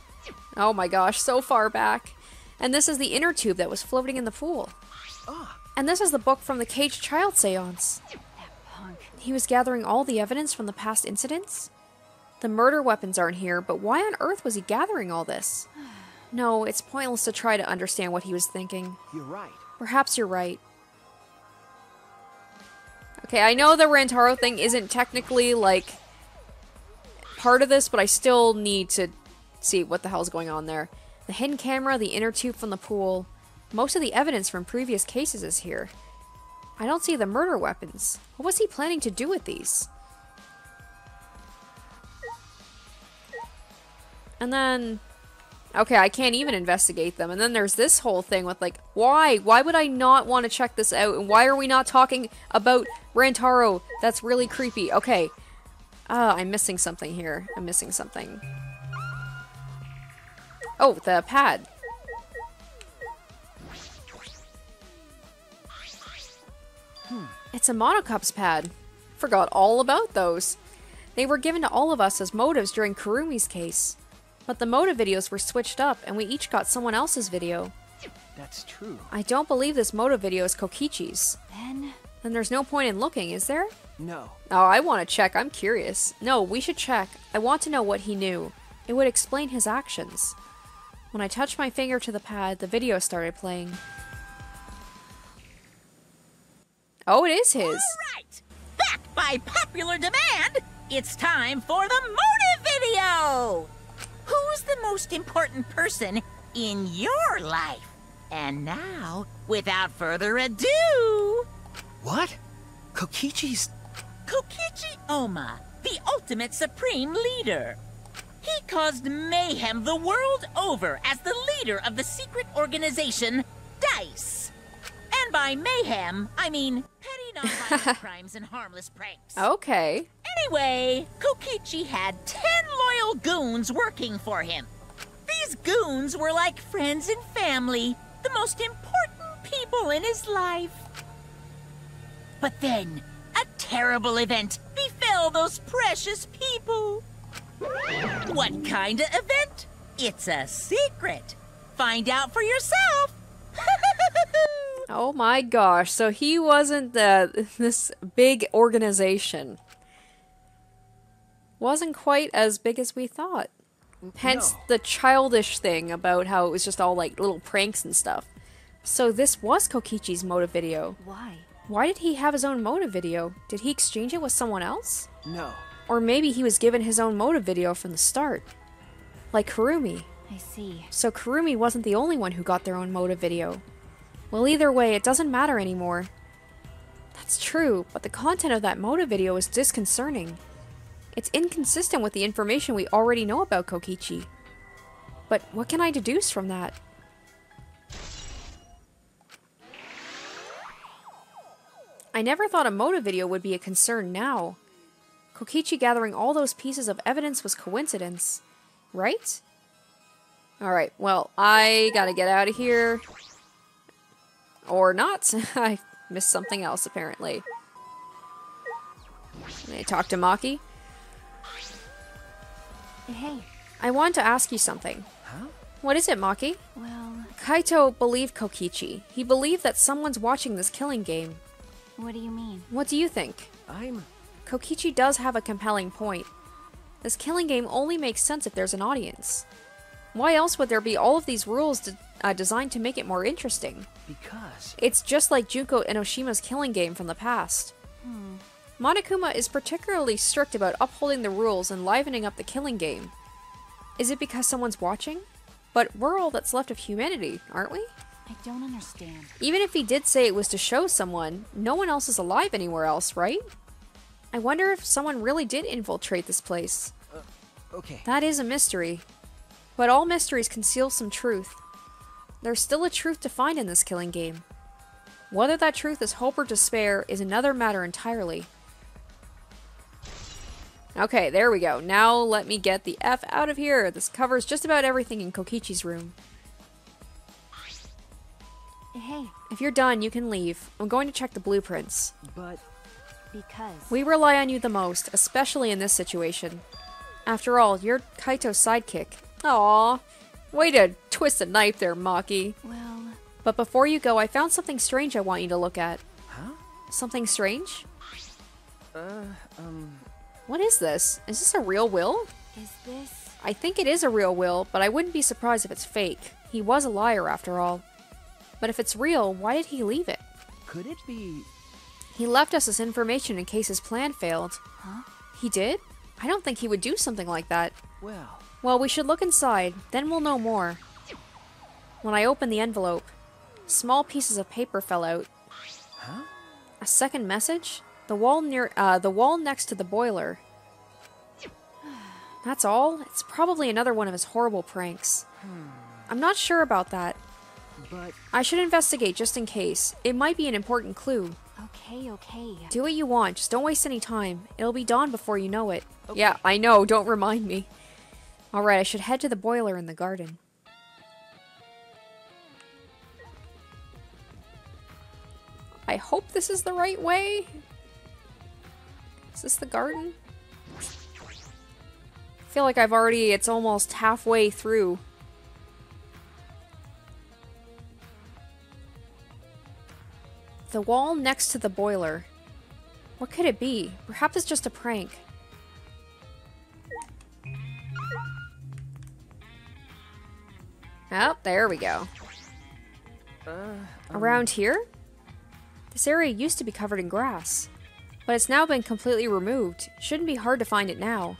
Speaker 1: Oh my gosh, so far back. And this is the inner tube that was floating in the pool. And this is the book from the caged child seance.
Speaker 8: That punk.
Speaker 1: He was gathering all the evidence from the past incidents? The murder weapons aren't here, but why on earth was he gathering all this? No, it's pointless to try to understand what he was thinking.
Speaker 4: You're right.
Speaker 1: Perhaps you're right. Okay, I know the Rantaro thing isn't technically, like, part of this, but I still need to see what the hell's going on there. The hidden camera, the inner tube from the pool. Most of the evidence from previous cases is here. I don't see the murder weapons. What was he planning to do with these? And then... okay, I can't even investigate them. And then there's this whole thing with, like, why? Why would I not want to check this out? And why are we not talking about Rantaro? That's really creepy. Okay. I'm missing something here. I'm missing something. Oh, the pad. It's a Monocups pad. Forgot all about those. They were given to all of us as motives during Kurumi's case. But the motive videos were switched up, and we each got someone else's video.
Speaker 4: That's true.
Speaker 1: I don't believe this motive video is Kokichi's.
Speaker 8: Then
Speaker 1: there's no point in looking, is there?
Speaker 4: No.
Speaker 1: Oh, I want to check. I'm curious. No, we should check. I want to know what he knew. It would explain his actions. When I touched my finger to the pad, the video started playing. Oh, it is his.
Speaker 6: Alright! Back by popular demand, it's time for the motive video! Who's the most important person in your life? And now, without further ado...
Speaker 4: What? Kokichi's...
Speaker 6: Kokichi Oma, the ultimate supreme leader. He caused mayhem the world over as the leader of the secret organization, DICE. And by mayhem, I mean petty non-violent crimes and harmless pranks.
Speaker 1: Okay.
Speaker 6: Anyway, Kokichi had 10 loyal goons working for him. These goons were like friends and family, the most important people in his life. But then, a terrible event befell those precious people. What kind of event? It's a secret. Find out for yourself.
Speaker 1: Oh my gosh, so he wasn't this big organization. Wasn't quite as big as we thought. Hence the childish thing about how it was just all like little pranks and stuff. So this was Kokichi's motive video.
Speaker 8: why?
Speaker 1: Why did he have his own motive video? Did he exchange it with someone else?
Speaker 4: No.
Speaker 1: Or maybe he was given his own motive video from the start. Like Kurumi.
Speaker 8: I see.
Speaker 1: So Kurumi wasn't the only one who got their own motive video. Well, either way, it doesn't matter anymore. That's true, but the content of that motive video is disconcerting. It's inconsistent with the information we already know about Kokichi. But what can I deduce from that? I never thought a motive video would be a concern now. Kokichi gathering all those pieces of evidence was coincidence, right? Alright, well, I gotta get out of here. Or not. I missed something else, apparently. Can I talk to Maki?
Speaker 8: Hey,
Speaker 1: I wanted to ask you something.
Speaker 4: Huh?
Speaker 1: What is it, Maki?
Speaker 8: well,
Speaker 1: Kaito believed Kokichi. He believed that someone's watching this killing game.
Speaker 8: what do you mean?
Speaker 1: What do you think? Kokichi does have a compelling point. This killing game only makes sense if there's an audience. Why else would there be all of these rules designed to make it more interesting?
Speaker 4: Because...
Speaker 1: It's just like Junko Enoshima's killing game from the past. Monokuma is particularly strict about upholding the rules and livening up the killing game. Is it because someone's watching? But we're all that's left of humanity, aren't we?
Speaker 8: I don't understand.
Speaker 1: Even if he did say it was to show someone, no one else is alive anywhere else, right? I wonder if someone really did infiltrate this place.
Speaker 4: Okay.
Speaker 1: That is a mystery. But all mysteries conceal some truth. There's still a truth to find in this killing game. Whether that truth is hope or despair is another matter entirely. Okay, there we go. Now let me get the F out of here. This covers just about everything in Kokichi's room.
Speaker 8: Hey,
Speaker 1: If you're done, you can leave. I'm going to check the blueprints.
Speaker 4: But...
Speaker 8: because...
Speaker 1: We rely on you the most, especially in this situation. After all, you're Kaito's sidekick. Aww. Way to twist a knife there, Maki.
Speaker 8: Well,
Speaker 1: But before you go, I found something strange I want you to look at.
Speaker 4: Huh?
Speaker 1: Something strange? What is this? Is this a real will?
Speaker 8: is this...
Speaker 1: I think it is a real will, but I wouldn't be surprised if it's fake. He was a liar after all. But if it's real, why did he leave it?
Speaker 4: Could it be...
Speaker 1: He left us this information in case his plan failed.
Speaker 8: Huh?
Speaker 1: He did? I don't think he would do something like that.
Speaker 4: Well...
Speaker 1: Well, we should look inside, then we'll know more. When I opened the envelope, small pieces of paper fell out.
Speaker 4: Huh?
Speaker 1: A second message? The wall next to the boiler. That's all? It's probably another one of his horrible pranks. I'm not sure about that.
Speaker 4: But...
Speaker 1: I should investigate just in case. It might be an important clue.
Speaker 8: Okay.
Speaker 1: Do what you want, just don't waste any time. It'll be dawn before you know it. Okay. Yeah, I know, don't remind me. Alright, I should head to the boiler in the garden. I hope this is the right way. Is this the garden? I feel like it's almost halfway through. The wall next to the boiler. What could it be? Perhaps it's just a prank. Oh, there we go. Around here? This area used to be covered in grass, but it's now been completely removed. Shouldn't be hard to find it now.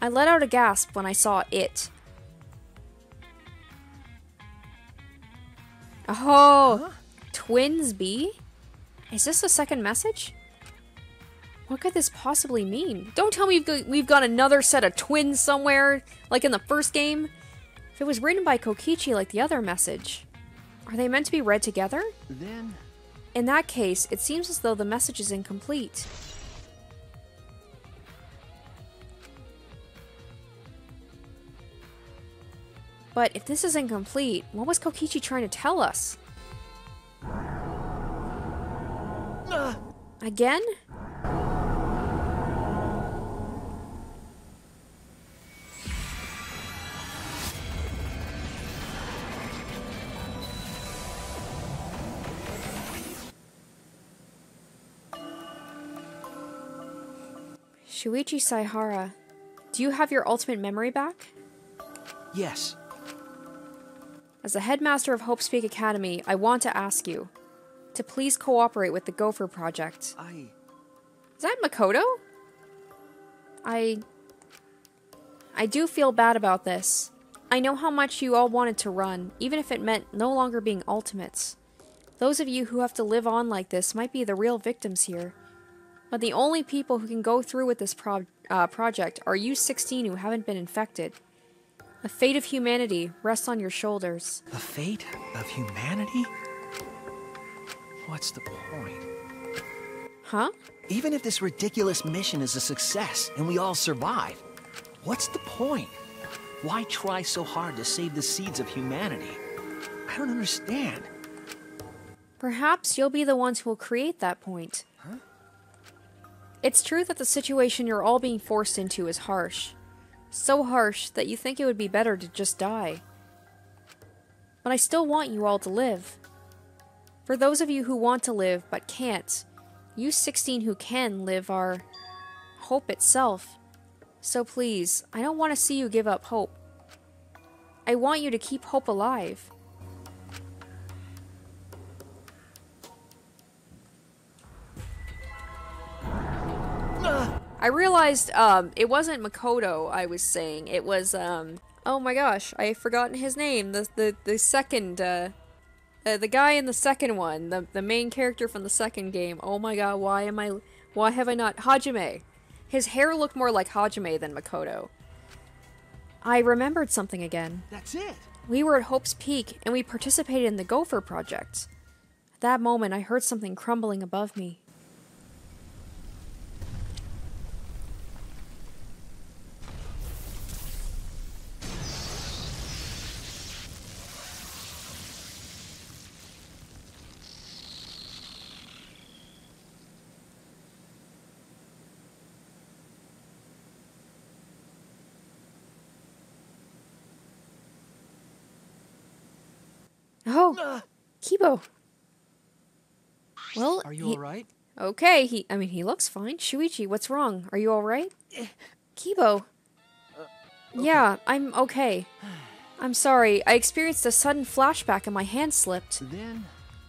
Speaker 1: I let out a gasp when I saw it. Oh, Twins B? Is this a second message? What could this possibly mean? Don't tell me we've got another set of twins somewhere, like in the first game. If it was written by Kokichi like the other message, are they meant to be read together?
Speaker 4: Then...
Speaker 1: In that case, it seems as though the message is incomplete. But if this is incomplete, what was Kokichi trying to tell us? Again? Shuichi Saihara, do you have your ultimate memory back?
Speaker 4: Yes.
Speaker 1: As the headmaster of Hope's Peak Academy, I want to ask you to please cooperate with the Gopher Project. Is that Makoto? I do feel bad about this. I know how much you all wanted to run, even if it meant no longer being ultimates. Those of you who have to live on like this might be the real victims here. But the only people who can go through with this project are you 16 who haven't been infected. The fate of humanity rests on your shoulders.
Speaker 4: The fate of humanity? What's the point?
Speaker 1: Huh?
Speaker 4: Even if this ridiculous mission is a success and we all survive, what's the point? Why try so hard to save the seeds of humanity? I don't understand.
Speaker 1: Perhaps you'll be the ones who will create that point.
Speaker 4: Huh?
Speaker 1: It's true that the situation you're all being forced into is harsh. So harsh that you think it would be better to just die. But I still want you all to live. For those of you who want to live but can't, you 16 who can live are hope itself. So please, I don't want to see you give up hope. I want you to keep hope alive. I realized it wasn't Makoto I was saying. It was oh my gosh, I've forgotten his name. The second the guy in the second one, the main character from the second game. Oh my god, why have I not Hajime. His hair looked more like Hajime than Makoto. I remembered something again.
Speaker 4: That's it.
Speaker 1: We were at Hope's Peak and we participated in the Gopher project. At that moment I heard something crumbling above me. Oh, Kibo. Well,
Speaker 5: Are you alright?
Speaker 1: Okay, he looks fine. Shuichi, what's wrong? Are you alright? Kibo. Yeah, I'm okay. I'm sorry, I experienced a sudden flashback and my hand slipped.
Speaker 4: Then?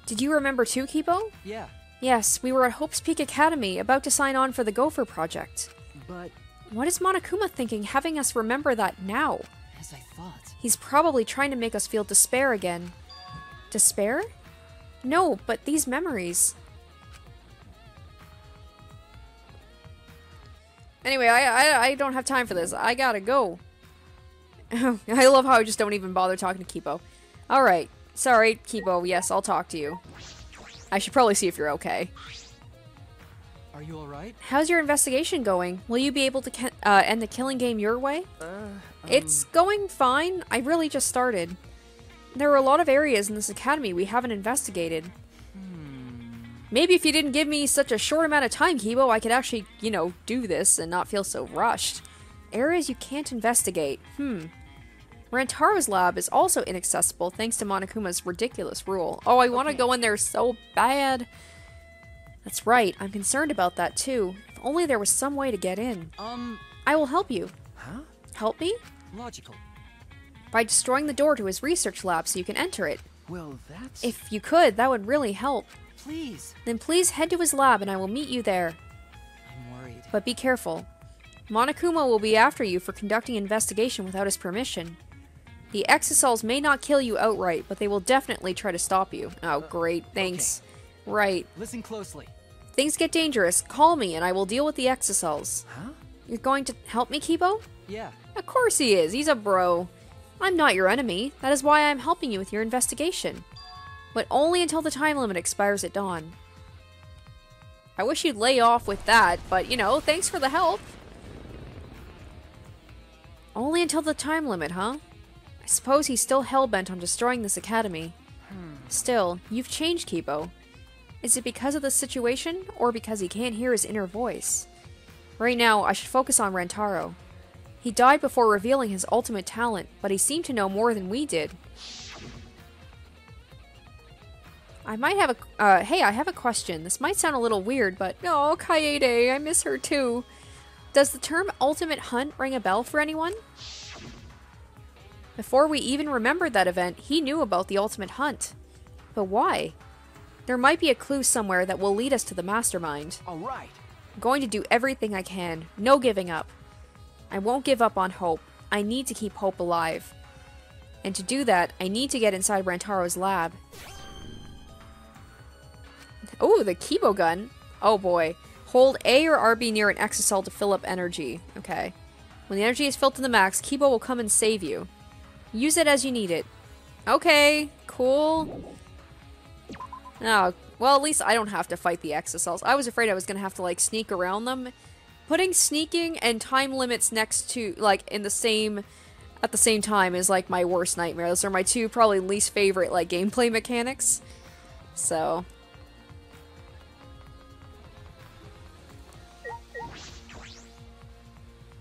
Speaker 1: Did you remember too, Kibo?
Speaker 5: Yeah,
Speaker 1: Yes, we were at Hope's Peak Academy, about to sign on for the Gopher project.
Speaker 5: but
Speaker 1: What is Monokuma thinking, having us remember that now?
Speaker 5: as I thought.
Speaker 1: He's probably trying to make us feel despair again. Despair? No, but these memories. Anyway, I don't have time for this. I gotta go. I love how I just don't even bother talking to Kipo. Alright. Sorry, Kipo. Yes, I'll talk to you. I should probably see if you're okay.
Speaker 5: Are you alright?
Speaker 1: How's your investigation going? Will you be able to end the killing game your way? It's going fine. I really just started. There are a lot of areas in this academy we haven't investigated. Maybe if you didn't give me such a short amount of time, Kibo, I could actually, you know, do this and not feel so rushed. Areas you can't investigate. Rantaro's lab is also inaccessible thanks to Monokuma's ridiculous rule. Oh, I want to go in there so bad. That's right, I'm concerned about that too. If only there was some way to get in. I will help you.
Speaker 4: Huh?
Speaker 1: Help me?
Speaker 5: Logical.
Speaker 1: By destroying the door to his research lab so you can enter it.
Speaker 4: Well, that's...
Speaker 1: If you could, that would really help.
Speaker 5: Please.
Speaker 1: Then please head to his lab and I will meet you there.
Speaker 5: I'm worried.
Speaker 1: But be careful. Monokuma will be after you for conducting an investigation without his permission. The Exosols may not kill you outright, but they will definitely try to stop you. Oh, great. Thanks.
Speaker 5: Okay.
Speaker 1: Right.
Speaker 5: Listen closely.
Speaker 1: Things get dangerous. Call me and I will deal with the Exosols.
Speaker 4: Huh?
Speaker 1: You're going to help me, Kibo?
Speaker 5: Yeah.
Speaker 1: Of course he is. He's a bro. I'm not your enemy. That is why I'm helping you with your investigation. But only until the time limit expires at dawn. I wish you'd lay off with that, but, you know, thanks for the help. Only until the time limit, huh? I suppose he's still hell-bent on destroying this academy. Still, you've changed, Kibo. Is it because of the situation, or because he can't hear his inner voice? Right now, I should focus on Rantaro. He died before revealing his ultimate talent, but he seemed to know more than we did. I might have a, hey, I have a question. This might sound a little weird, but, oh, Kaede, I miss her too. Does the term ultimate hunt ring a bell for anyone? Before we even remembered that event, he knew about the ultimate hunt. But why? There might be a clue somewhere that will lead us to the mastermind.
Speaker 4: All right.
Speaker 1: I'm going to do everything I can. No giving up. I won't give up on hope. I need to keep hope alive. And to do that, I need to get inside Rantaro's lab. Oh, the Kibo gun. Oh boy. Hold A or RB near an exosol to fill up energy. Okay. When the energy is filled to the max, Kibo will come and save you. Use it as you need it. Okay, cool. Oh, Well, at least I don't have to fight the exocells. I was afraid I was gonna have to, like, sneak around them. Putting sneaking and time limits next to, like, at the same time is, like, my worst nightmare. Those are my two probably least favorite, like, gameplay mechanics. So...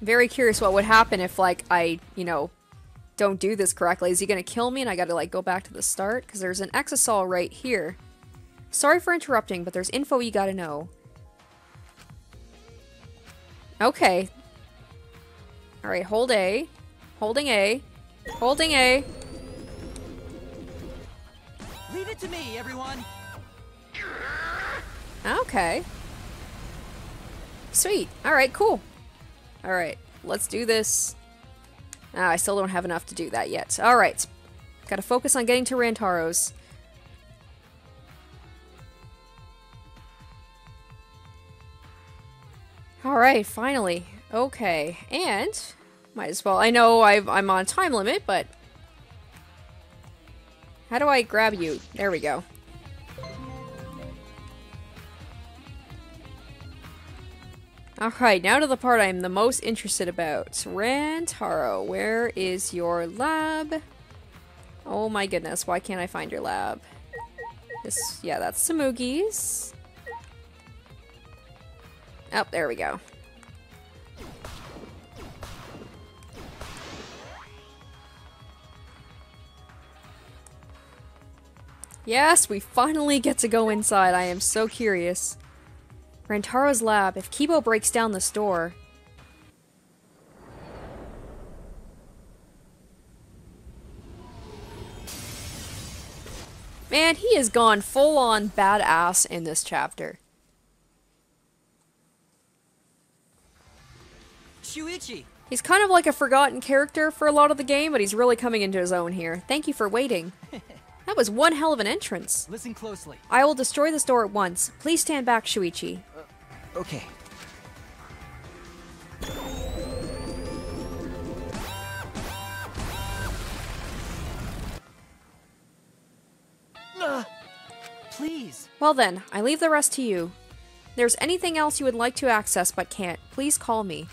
Speaker 1: very curious what would happen if, like, I, you know, don't do this correctly. Is he gonna kill me and I gotta, like, go back to the start? Because there's an exocell right here. Sorry for interrupting, but there's info you gotta know. Okay. Alright, hold A. Holding A. Holding A.
Speaker 5: Leave it to me, everyone!
Speaker 1: Okay. Sweet. Alright, cool. Alright, let's do this. I still don't have enough to do that yet. Alright. Gotta focus on getting to Rantaro's. Alright, finally. Okay, and... might as well. I know I'm on a time limit, but... how do I grab you? There we go. Alright, now to the part I'm the most interested about. Rantaro, where is your lab? Oh my goodness, why can't I find your lab? This, yeah, that's Samugi's. Oh, there we go. Yes, we finally get to go inside. I am so curious. Rantaro's lab. If Kibo breaks down this door... man, he has gone full-on badass in this chapter.
Speaker 5: Shuichi!
Speaker 1: He's kind of like a forgotten character for a lot of the game, but he's really coming into his own here. Thank you for waiting. That was one hell of an entrance.
Speaker 5: Listen closely.
Speaker 1: I will destroy this door at once. Please stand back, Shuichi.
Speaker 4: Okay.
Speaker 5: Please.
Speaker 1: Well then, I leave the rest to you. If there's anything else you would like to access but can't, please call me.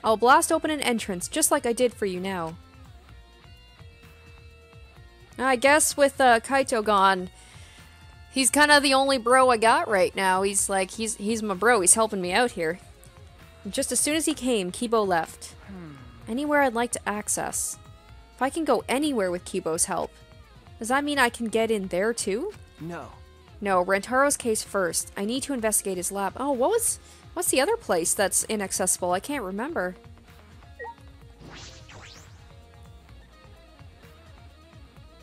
Speaker 1: I'll blast open an entrance, just like I did for you now. I guess with Kaito gone, he's kind of the only bro I got right now. He's like, he's my bro, he's helping me out here. Just as soon as he came, Kibo left. Anywhere I'd like to access. If I can go anywhere with Kibo's help, does that mean I can get in there too?
Speaker 5: No.
Speaker 1: No, Rantaro's case first. I need to investigate his lab. Oh, what's the other place that's inaccessible? I can't remember.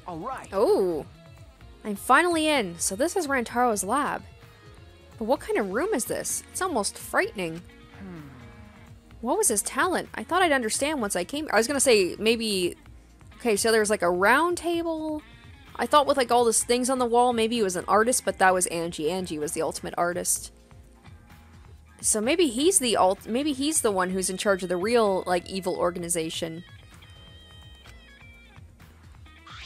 Speaker 5: Alright.
Speaker 1: Oh, I'm finally in. So this is Rantaro's lab. But what kind of room is this? It's almost frightening. What was his talent? I thought I'd understand once I came. I was gonna say maybe... okay, so there's like a round table. I thought with like all these things on the wall, maybe he was an artist, but that was Angie. Angie was the ultimate artist. So maybe he's the maybe he's the one who's in charge of the real, like, evil organization.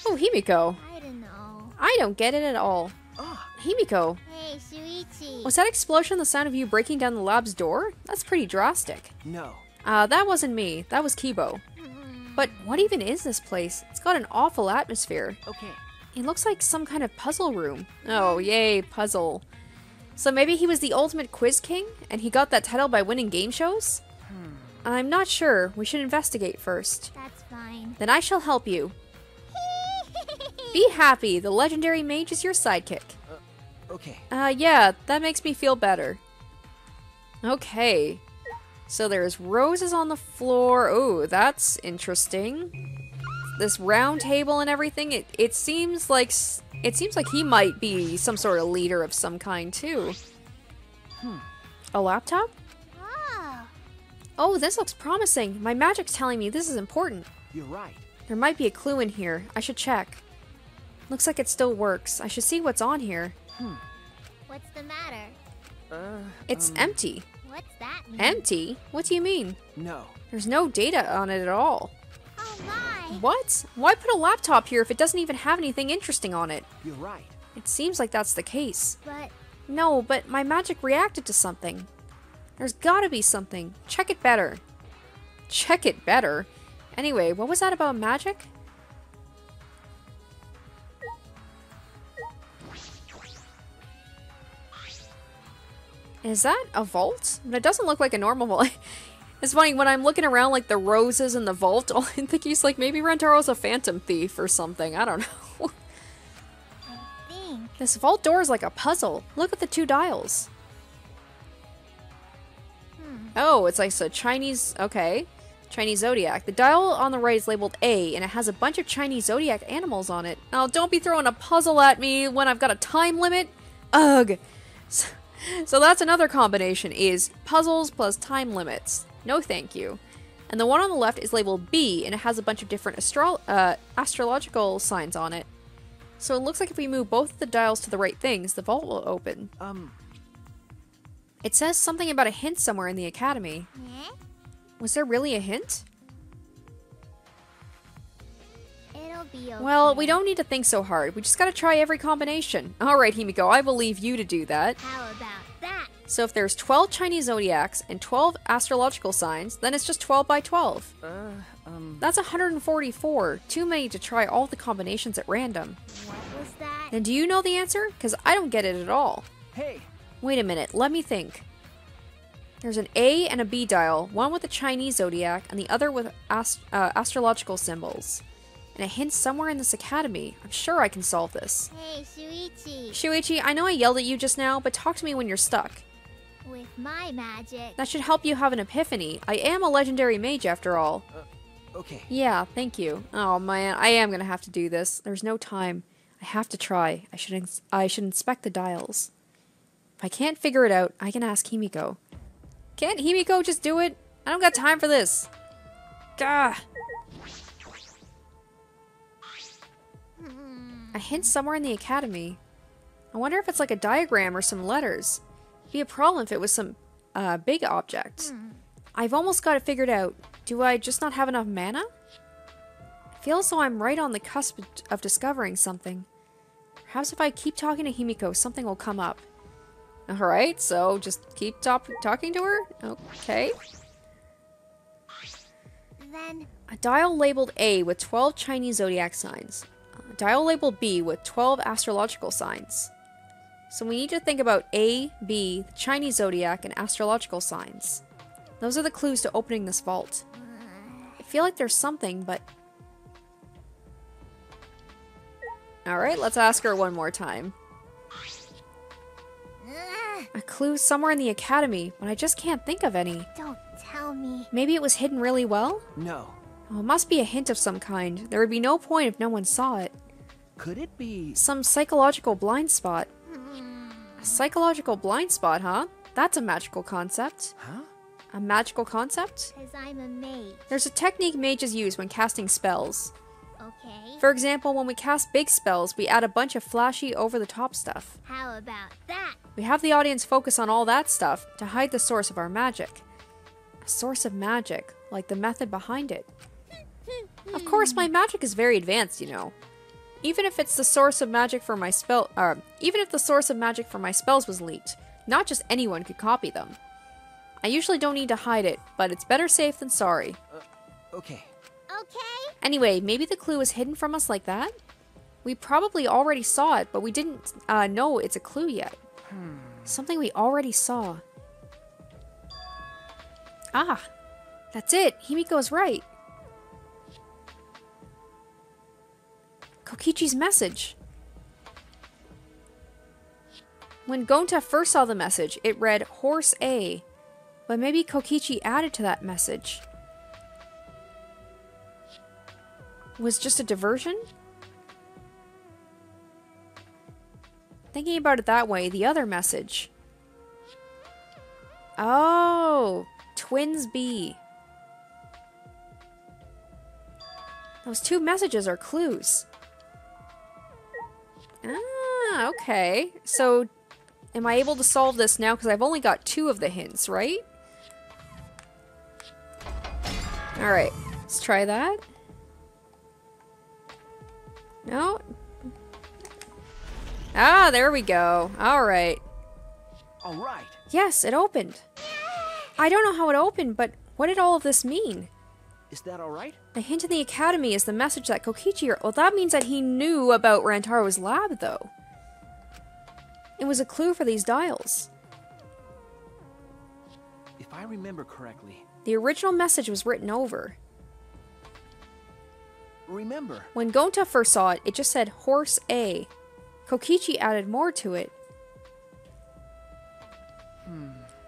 Speaker 1: Oh, Himiko.
Speaker 3: I don't know.
Speaker 1: I don't get it at all. Himiko.
Speaker 3: Hey, Shuichi.
Speaker 1: Was that explosion the sound of you breaking down the lab's door? That's pretty drastic.
Speaker 5: No.
Speaker 1: That wasn't me. That was Kibo. But what even is this place? It's got an awful atmosphere.
Speaker 5: Okay.
Speaker 1: It looks like some kind of puzzle room. Oh, yay, puzzle. So maybe he was the ultimate quiz king, and he got that title by winning game shows? I'm not sure. We should investigate first.
Speaker 3: That's fine.
Speaker 1: Then I shall help you. Be happy. The legendary mage is your sidekick.
Speaker 4: Okay.
Speaker 1: Yeah, that makes me feel better. Okay. So there's roses on the floor. Oh, that's interesting. This round table and everything, it seems like he might be some sort of leader of some kind too. A laptop?
Speaker 3: Ah.
Speaker 1: Oh, this looks promising. My magic's telling me this is important.
Speaker 5: You're right.
Speaker 1: There might be a clue in here. I should check. Looks like it still works. I should see what's on here.
Speaker 3: What's the matter?
Speaker 1: It's empty.
Speaker 3: What's that mean?
Speaker 1: Empty? What do you mean?
Speaker 5: No.
Speaker 1: There's no data on it at all.
Speaker 3: Oh my.
Speaker 1: What? Why put a laptop here if it doesn't even have anything interesting on it?
Speaker 5: You're right.
Speaker 1: It seems like that's the case.
Speaker 3: But
Speaker 1: No, but my magic reacted to something. There's gotta be something. Check it better. Check it better? Anyway, what was that about magic? Is that a vault? But it doesn't look like a normal vault. It's funny, when I'm looking around like the roses in the vault, all I think he's like, maybe Rentaro's a phantom thief or something. I don't know.
Speaker 3: I think.
Speaker 1: This vault door is like a puzzle. Look at the two dials. Oh, it's like a Chinese... Okay. Chinese zodiac. The dial on the right is labeled A, and it has a bunch of Chinese zodiac animals on it. Oh, don't be throwing a puzzle at me when I've got a time limit. Ugh. So that's another combination, is puzzles plus time limits. No thank you. And the one on the left is labeled B, and it has a bunch of different astrological signs on it. So it looks like if we move both of the dials to the right things, the vault will open. It says something about a hint somewhere in the academy.
Speaker 3: Eh?
Speaker 1: Was there really a hint?
Speaker 3: It'll be okay.
Speaker 1: Well, we don't need to think so hard. We just gotta try every combination. Alright, Himiko, I will leave you to do that.
Speaker 3: How about that?
Speaker 1: So if there's 12 Chinese zodiacs and 12 astrological signs, then it's just 12 by 12. That's 144. Too many to try all the combinations at random.
Speaker 3: What was that?
Speaker 1: Then do you know the answer? Because I don't get it at all.
Speaker 4: Hey!
Speaker 1: Wait a minute, let me think. There's an A and a B dial, one with a Chinese zodiac and the other with astrological symbols. And a hint somewhere in this academy. I'm sure I can solve this.
Speaker 3: Hey, Shuichi.
Speaker 1: Shuichi, I know I yelled at you just now, but talk to me when you're stuck.
Speaker 3: With my magic.
Speaker 1: That should help you have an epiphany. I am a legendary mage after all.
Speaker 4: Okay.
Speaker 1: Yeah, thank you. Oh man, I am gonna have to do this. There's no time. I have to try. I should inspect the dials. If I can't figure it out, I can ask Himiko. Can't Himiko just do it? I don't got time for this. Gah. A hint somewhere in the academy. I wonder if it's like a diagram or some letters. It'd be a problem if it was some big object. I've almost got it figured out. Do I just not have enough mana? I feel as though I'm right on the cusp of discovering something. Perhaps if I keep talking to Himiko, something will come up. Alright, so just keep talking to her? Okay.
Speaker 3: Then
Speaker 1: A dial labeled A with 12 Chinese zodiac signs. A dial labeled B with 12 astrological signs. So we need to think about A, B, the Chinese zodiac, and astrological signs. Those are the clues to opening this vault. I feel like there's something, but... Alright, let's ask her one more time. A clue somewhere in the academy, but I just can't think of any.
Speaker 3: don't tell me.
Speaker 1: Maybe it was hidden really well?
Speaker 4: No.
Speaker 1: Oh, it must be a hint of some kind. There would be no point if no one saw it.
Speaker 4: Could it be...
Speaker 1: Some psychological blind spot. A psychological blind spot, huh? That's a magical concept.
Speaker 4: Huh?
Speaker 1: A magical concept?
Speaker 3: Because I'm a mage.
Speaker 1: There's a technique mages use when casting spells.
Speaker 3: Okay.
Speaker 1: For example, when we cast big spells, we add a bunch of flashy, over-the-top stuff.
Speaker 3: How about that?
Speaker 1: We have the audience focus on all that stuff to hide the source of our magic. A source of magic, like the method behind it. Of course, my magic is very advanced, you know. Even if it's the source of magic for my even if the source of magic for my spells was leaked, not just anyone could copy them. I usually don't need to hide it, but it's better safe than sorry.
Speaker 4: Okay.
Speaker 3: Okay.
Speaker 1: Anyway, maybe the clue is hidden from us like that? We probably already saw it, but we didn't know it's a clue yet. Something we already saw. Ah, that's it. Himiko's right. Kokichi's message. When Gonta first saw the message, it read Horse A, but maybe Kokichi added to that message. Was just a diversion? Thinking about it that way, the other message. Oh, Twins B. Those two messages are clues. Ah, okay. So, am I able to solve this now? Because I've only got 2 of the hints, right? Alright, let's try that. No? Ah, there we go. Alright.
Speaker 4: All right.
Speaker 1: Yes, it opened. I don't know how it opened, but what did all of this mean?
Speaker 4: Is that all right?
Speaker 1: The hint in the academy is the message that Kokichi... Well, that means that he knew about Rantaro's lab, though. It was a clue for these dials.
Speaker 4: If I remember correctly.
Speaker 1: The original message was written over.
Speaker 4: Remember.
Speaker 1: When Gonta first saw it, it just said Horse A. Kokichi added more to it.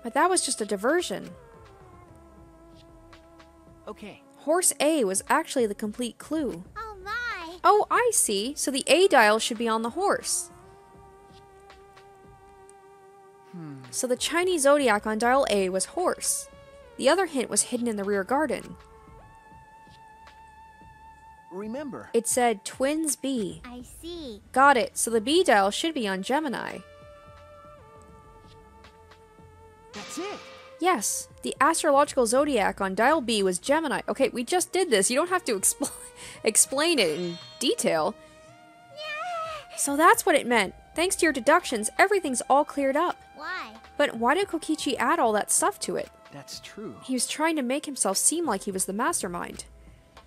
Speaker 1: But that was just a diversion.
Speaker 4: Okay.
Speaker 1: Horse A was actually the complete clue.
Speaker 3: Oh my.
Speaker 1: Oh, I see. So the A dial should be on the horse. So the Chinese zodiac on dial A was horse. The other hint was hidden in the rear garden.
Speaker 4: Remember.
Speaker 1: It said Twins B.
Speaker 3: I see.
Speaker 1: Got it. So the B dial should be on Gemini.
Speaker 4: That's it.
Speaker 1: Yes, the astrological zodiac on dial B was Gemini. Okay, we just did this. You don't have to explain it in detail. So that's what it meant. Thanks to your deductions, everything's all cleared up.
Speaker 3: Why?
Speaker 1: But why did Kokichi add all that stuff to it?
Speaker 4: That's true.
Speaker 1: He was trying to make himself seem like he was the mastermind.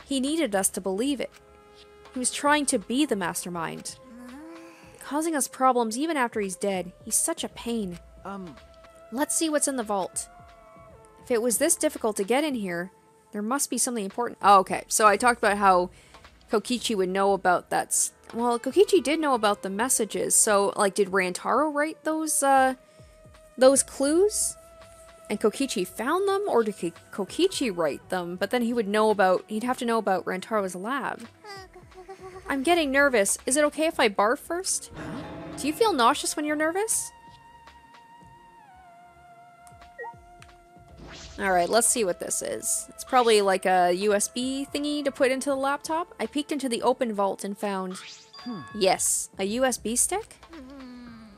Speaker 1: He needed us to believe it. He was trying to be the mastermind. Causing us problems even after he's dead. He's such a pain. Let's see what's in the vault. If it was this difficult to get in here, there must be something important. Oh, okay. So I talked about how Kokichi would know about that. Well, Kokichi did know about the messages. So, like, did Rantaro write those clues? And Kokichi found them? Or did Kokichi write them? But then he'd have to know about Rantaro's lab. I'm getting nervous. Is it okay if I barf first? Do you feel nauseous when you're nervous? Alright, let's see what this is. It's probably like a USB thingy to put into the laptop. I peeked into the open vault and found... Yes, a USB stick?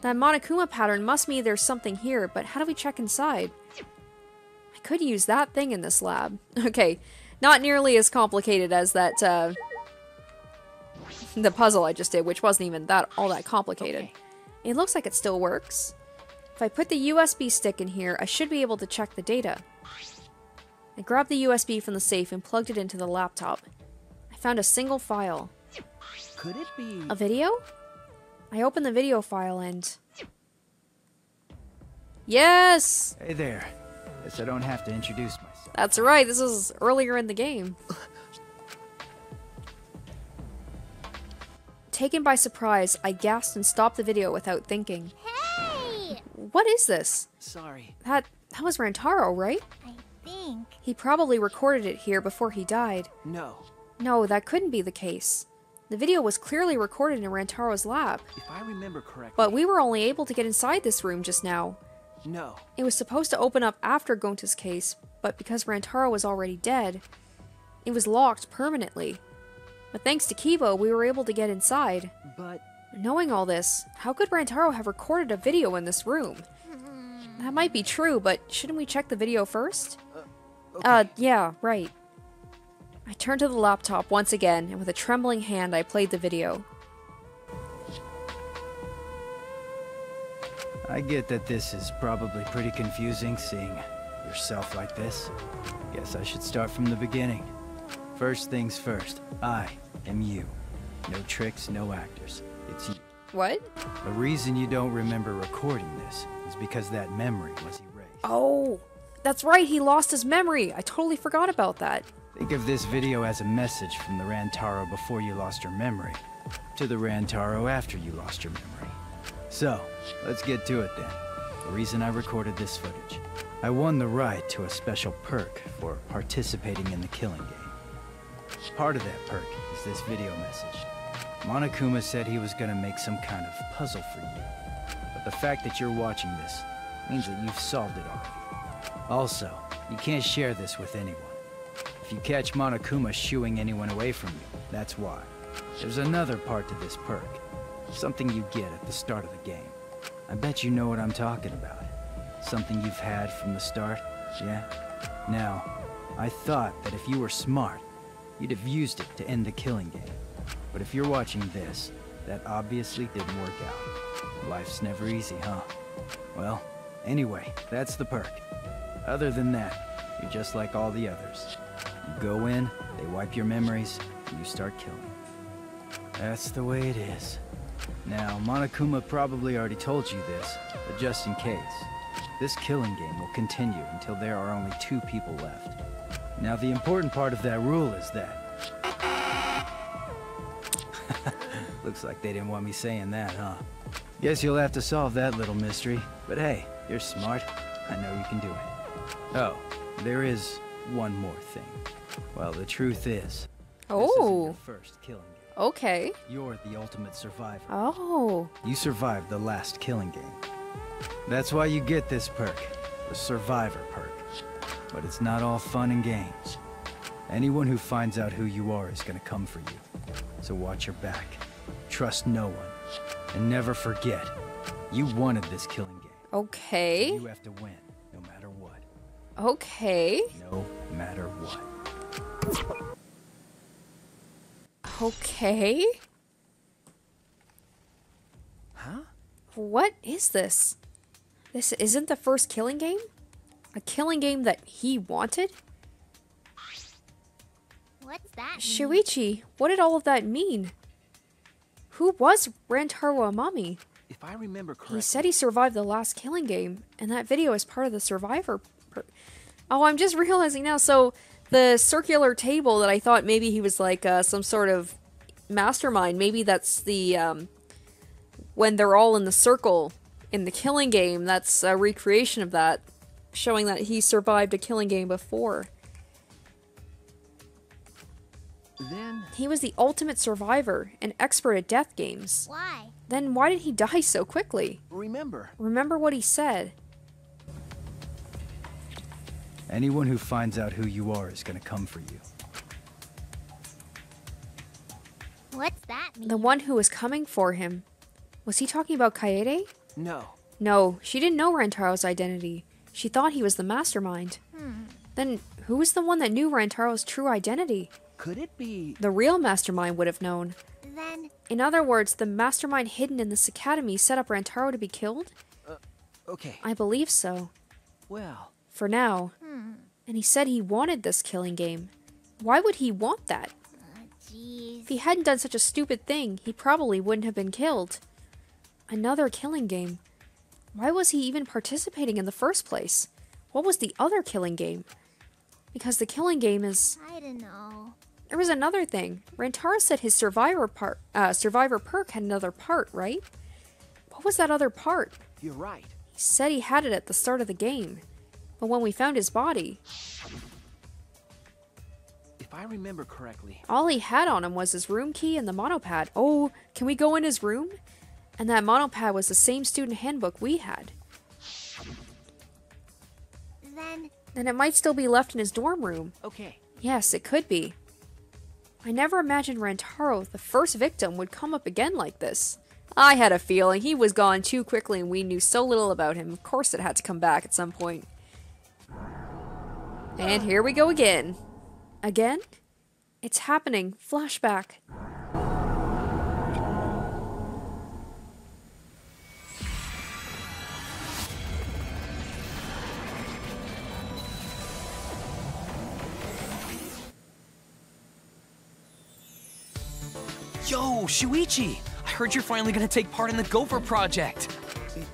Speaker 1: That Monokuma pattern must mean there's something here, but how do we check inside? I could use that thing in this lab. Okay, not nearly as complicated as that, the puzzle I just did, which wasn't even all that complicated. Okay. It looks like it still works. If I put the USB stick in here, I should be able to check the data. I grabbed the USB from the safe and plugged it into the laptop. I found a single file.
Speaker 4: Could it be...
Speaker 1: A video? I opened the video file and... Yes!
Speaker 5: Hey there. Guess I don't have to introduce myself.
Speaker 1: That's right, this was earlier in the game. Taken by surprise, I gasped and stopped the video without thinking.
Speaker 3: Hey!
Speaker 1: What is this?
Speaker 4: Sorry.
Speaker 1: That was Rantaro, right?
Speaker 3: I think.
Speaker 1: He probably recorded it here before he died.
Speaker 4: No.
Speaker 1: No, that couldn't be the case. The video was clearly recorded in Rantaro's lab.
Speaker 4: If I remember correctly...
Speaker 1: But we were only able to get inside this room just now.
Speaker 4: No.
Speaker 1: It was supposed to open up after Gonta's case, but because Rantaro was already dead, it was locked permanently. But thanks to Kibo, we were able to get inside.
Speaker 4: But...
Speaker 1: Knowing all this, how could Rantaro have recorded a video in this room? That might be true, but shouldn't we check the video first?
Speaker 4: Okay.
Speaker 1: Yeah, right. I turned to the laptop once again, and with a trembling hand, I played the video.
Speaker 5: I get that this is probably pretty confusing, seeing yourself like this. Guess I should start from the beginning. First things first, I am you. No tricks, no actors. It's you.
Speaker 1: What?
Speaker 5: The reason you don't remember recording this is because that memory was erased.
Speaker 1: Oh, that's right, he lost his memory. I totally forgot about that.
Speaker 5: Think of this video as a message from the Rantaro before you lost your memory, to the Rantaro after you lost your memory. So, let's get to it then. The reason I recorded this footage. I won the right to a special perk for participating in the killing game. Part of that perk is this video message. Monokuma said he was gonna make some kind of puzzle for you. But the fact that you're watching this means that you've solved it already. Also, you can't share this with anyone. If you catch Monokuma shooing anyone away from you, that's why. There's another part to this perk. Something you get at the start of the game. I bet you know what I'm talking about. Something you've had from the start, yeah? Now, I thought that if you were smart, you'd have used it to end the killing game. But if you're watching this,
Speaker 9: That obviously didn't work out. Life's never easy, huh? Well, anyway, that's the perk. Other than that, you're just like all the others. You go in, they wipe your memories, and you start killing. That's the way it is. Now, Monokuma probably already told you this, but just in case, this killing game will continue until there are only 2 people left. Now, the important part of that rule is that... Looks like they didn't want me saying that, huh? Guess you'll have to solve that little mystery. But hey, you're smart. I know you can do it. Oh, there is one more thing. Well, the truth is... This isn't your first killing game.
Speaker 1: Okay.
Speaker 9: You're the ultimate survivor.
Speaker 1: Oh.
Speaker 9: You survived the last killing game. That's why you get this perk, the Survivor perk. But it's not all fun and games. Anyone who finds out who you are is gonna come for you. So watch your back. Trust no one. And never forget, you wanted this killing game.
Speaker 1: Okay.
Speaker 9: So you have to win, no matter what.
Speaker 1: Okay.
Speaker 9: No matter what.
Speaker 1: Okay.
Speaker 4: Huh?
Speaker 1: What is this? This isn't the first killing game? A killing game that he wanted?
Speaker 3: What's that mean?
Speaker 1: Shuichi, what did all of that mean? Who was Rantaro Amami?
Speaker 4: If I remember correctly...
Speaker 1: He said he survived the last killing game, and that video is part of the Survivor... Oh, I'm just realizing now, so the circular table that I thought maybe he was like some sort of mastermind, maybe that's the... when they're all in the circle in the killing game, that's a recreation of that, showing that he survived a killing game before.
Speaker 4: Then...
Speaker 1: He was the ultimate survivor, an expert at death games.
Speaker 3: Why?
Speaker 1: Then why did he die so quickly?
Speaker 4: Remember
Speaker 1: what he said.
Speaker 9: Anyone who finds out who you are is gonna come for you.
Speaker 3: What's that mean?
Speaker 1: The one who was coming for him. Was he talking about Kaede?
Speaker 4: No.
Speaker 1: No, she didn't know Rantaro's identity. She thought he was the mastermind. Then who was the one that knew Rantaro's true identity?
Speaker 4: Could it be...
Speaker 1: The real mastermind would have known.
Speaker 3: Then...
Speaker 1: In other words, the mastermind hidden in this academy set up Rantaro to be killed?
Speaker 4: Okay.
Speaker 1: I believe so.
Speaker 4: Well...
Speaker 1: For now. And he said he wanted this killing game. Why would he want that?
Speaker 3: Jeez.
Speaker 1: If he hadn't done such a stupid thing, he probably wouldn't have been killed. Another killing game. Why was he even participating in the first place? What was the other killing game? Because the killing game is...
Speaker 3: I don't know.
Speaker 1: There was another thing. Rantaro said his survivor perk had another part, right? What was that other part?
Speaker 4: You're right.
Speaker 1: He said he had it at the start of the game. But when we found his body...
Speaker 4: If I remember correctly...
Speaker 1: All he had on him was his room key and the monopad. Oh, can we go in his room? And that monopad was the same student handbook we had. Then it might still be left in his dorm room.
Speaker 4: Okay.
Speaker 1: Yes, it could be. I never imagined Rantaro, the first victim, would come up again like this. I had a feeling he was gone too quickly and we knew so little about him. Of course it had to come back at some point. And here we go again. Again? It's happening. Flashback.
Speaker 10: Yo, Shuichi! I heard you're finally gonna take part in the Gopher project.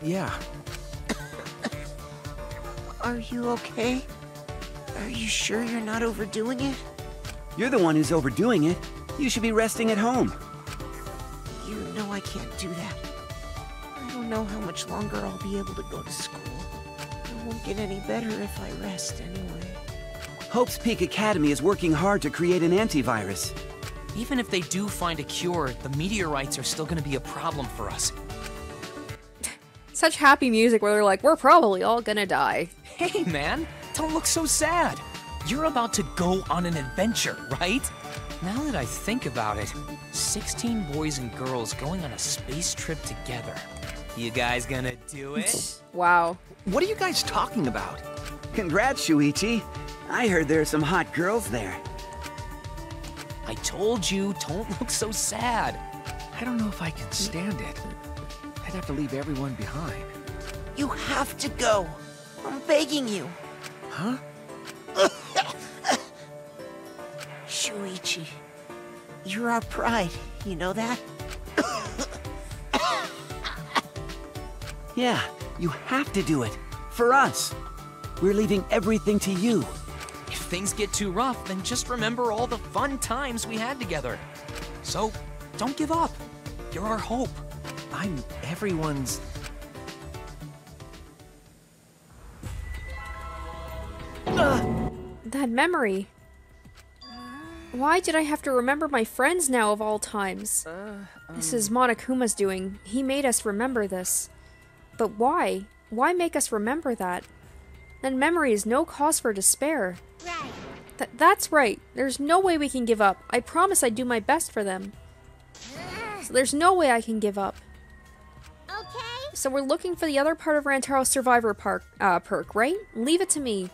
Speaker 4: Yeah.
Speaker 11: Are you okay? Are you sure you're not overdoing it? You're the one who's overdoing it. You should be resting at home. You know I can't do that. I don't know how much longer I'll be able to go to school. It won't get any better if I rest anyway.
Speaker 12: Hope's Peak Academy is working hard to create an antivirus.
Speaker 10: Even if they do find a cure, the meteorites are still gonna be a problem for us.
Speaker 1: Such happy music where they're like, we're probably all gonna die.
Speaker 10: Hey man, don't look so sad. You're about to go on an adventure, right? Now that I think about it, 16 boys and girls going on a space trip together. You guys gonna do it?
Speaker 1: Wow.
Speaker 4: What are you guys talking about?
Speaker 12: Congrats, Shuichi. I heard there are some hot girls there.
Speaker 10: I told you, don't look so sad.
Speaker 4: I don't know if I can stand it. I'd have to leave everyone behind.
Speaker 11: You have to go. I'm begging you.
Speaker 4: Huh?
Speaker 11: Shuichi, you're our pride, you know that?
Speaker 12: Yeah, you have to do it. For us. We're leaving everything to you.
Speaker 10: If things get too rough, then just remember all the fun times we had together. So, don't give up. You're our hope.
Speaker 4: I'm everyone's...
Speaker 1: That memory. Why did I have to remember my friends now of all times? This is Monokuma's doing. He made us remember this. But why? Why make us remember that? Then memory is no cause for despair.
Speaker 3: Right.
Speaker 1: That's right. There's no way we can give up. I promise I'd do my best for them. So there's no way I can give up.
Speaker 3: Okay.
Speaker 1: So we're looking for the other part of Rantaro's Survivor perk, right? Leave it to me.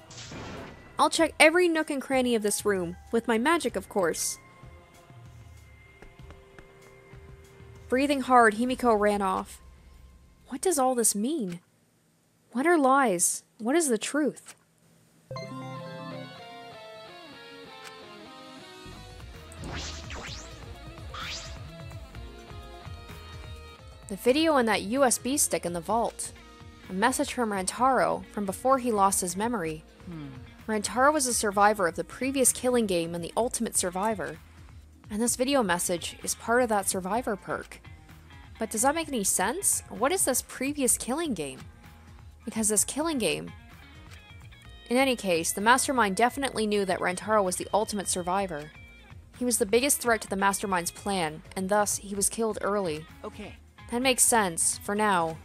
Speaker 1: I'll check every nook and cranny of this room, with my magic, of course. Breathing hard, Himiko ran off. What does all this mean? What are lies? What is the truth? The video and that USB stick in the vault. A message from Rantaro from before he lost his memory. Rantaro was a survivor of the previous killing game and the ultimate survivor. And this video message is part of that survivor perk. But does that make any sense? What is this previous killing game? Because this killing game... In any case, the mastermind definitely knew that Rantaro was the ultimate survivor. He was the biggest threat to the mastermind's plan, and thus he was killed early.
Speaker 11: Okay.
Speaker 1: That makes sense, for now.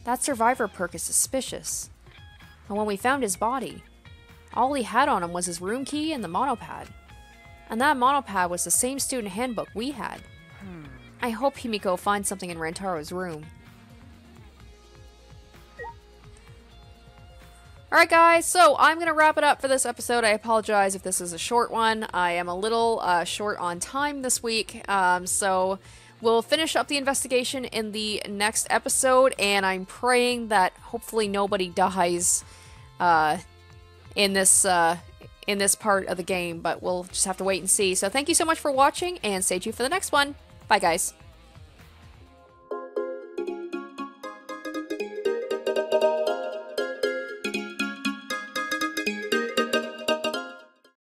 Speaker 1: That survivor perk is suspicious. And when we found his body, all he had on him was his room key and the monopad. And that monopad was the same student handbook we had. I hope Himiko finds something in Rantaro's room. Alright guys, so I'm going to wrap it up for this episode. I apologize if this is a short one. I am a little short on time this week, so we'll finish up the investigation in the next episode, and I'm praying that hopefully nobody dies in this part of the game, but we'll just have to wait and see. So thank you so much for watching, and stay tuned for the next one. Bye guys.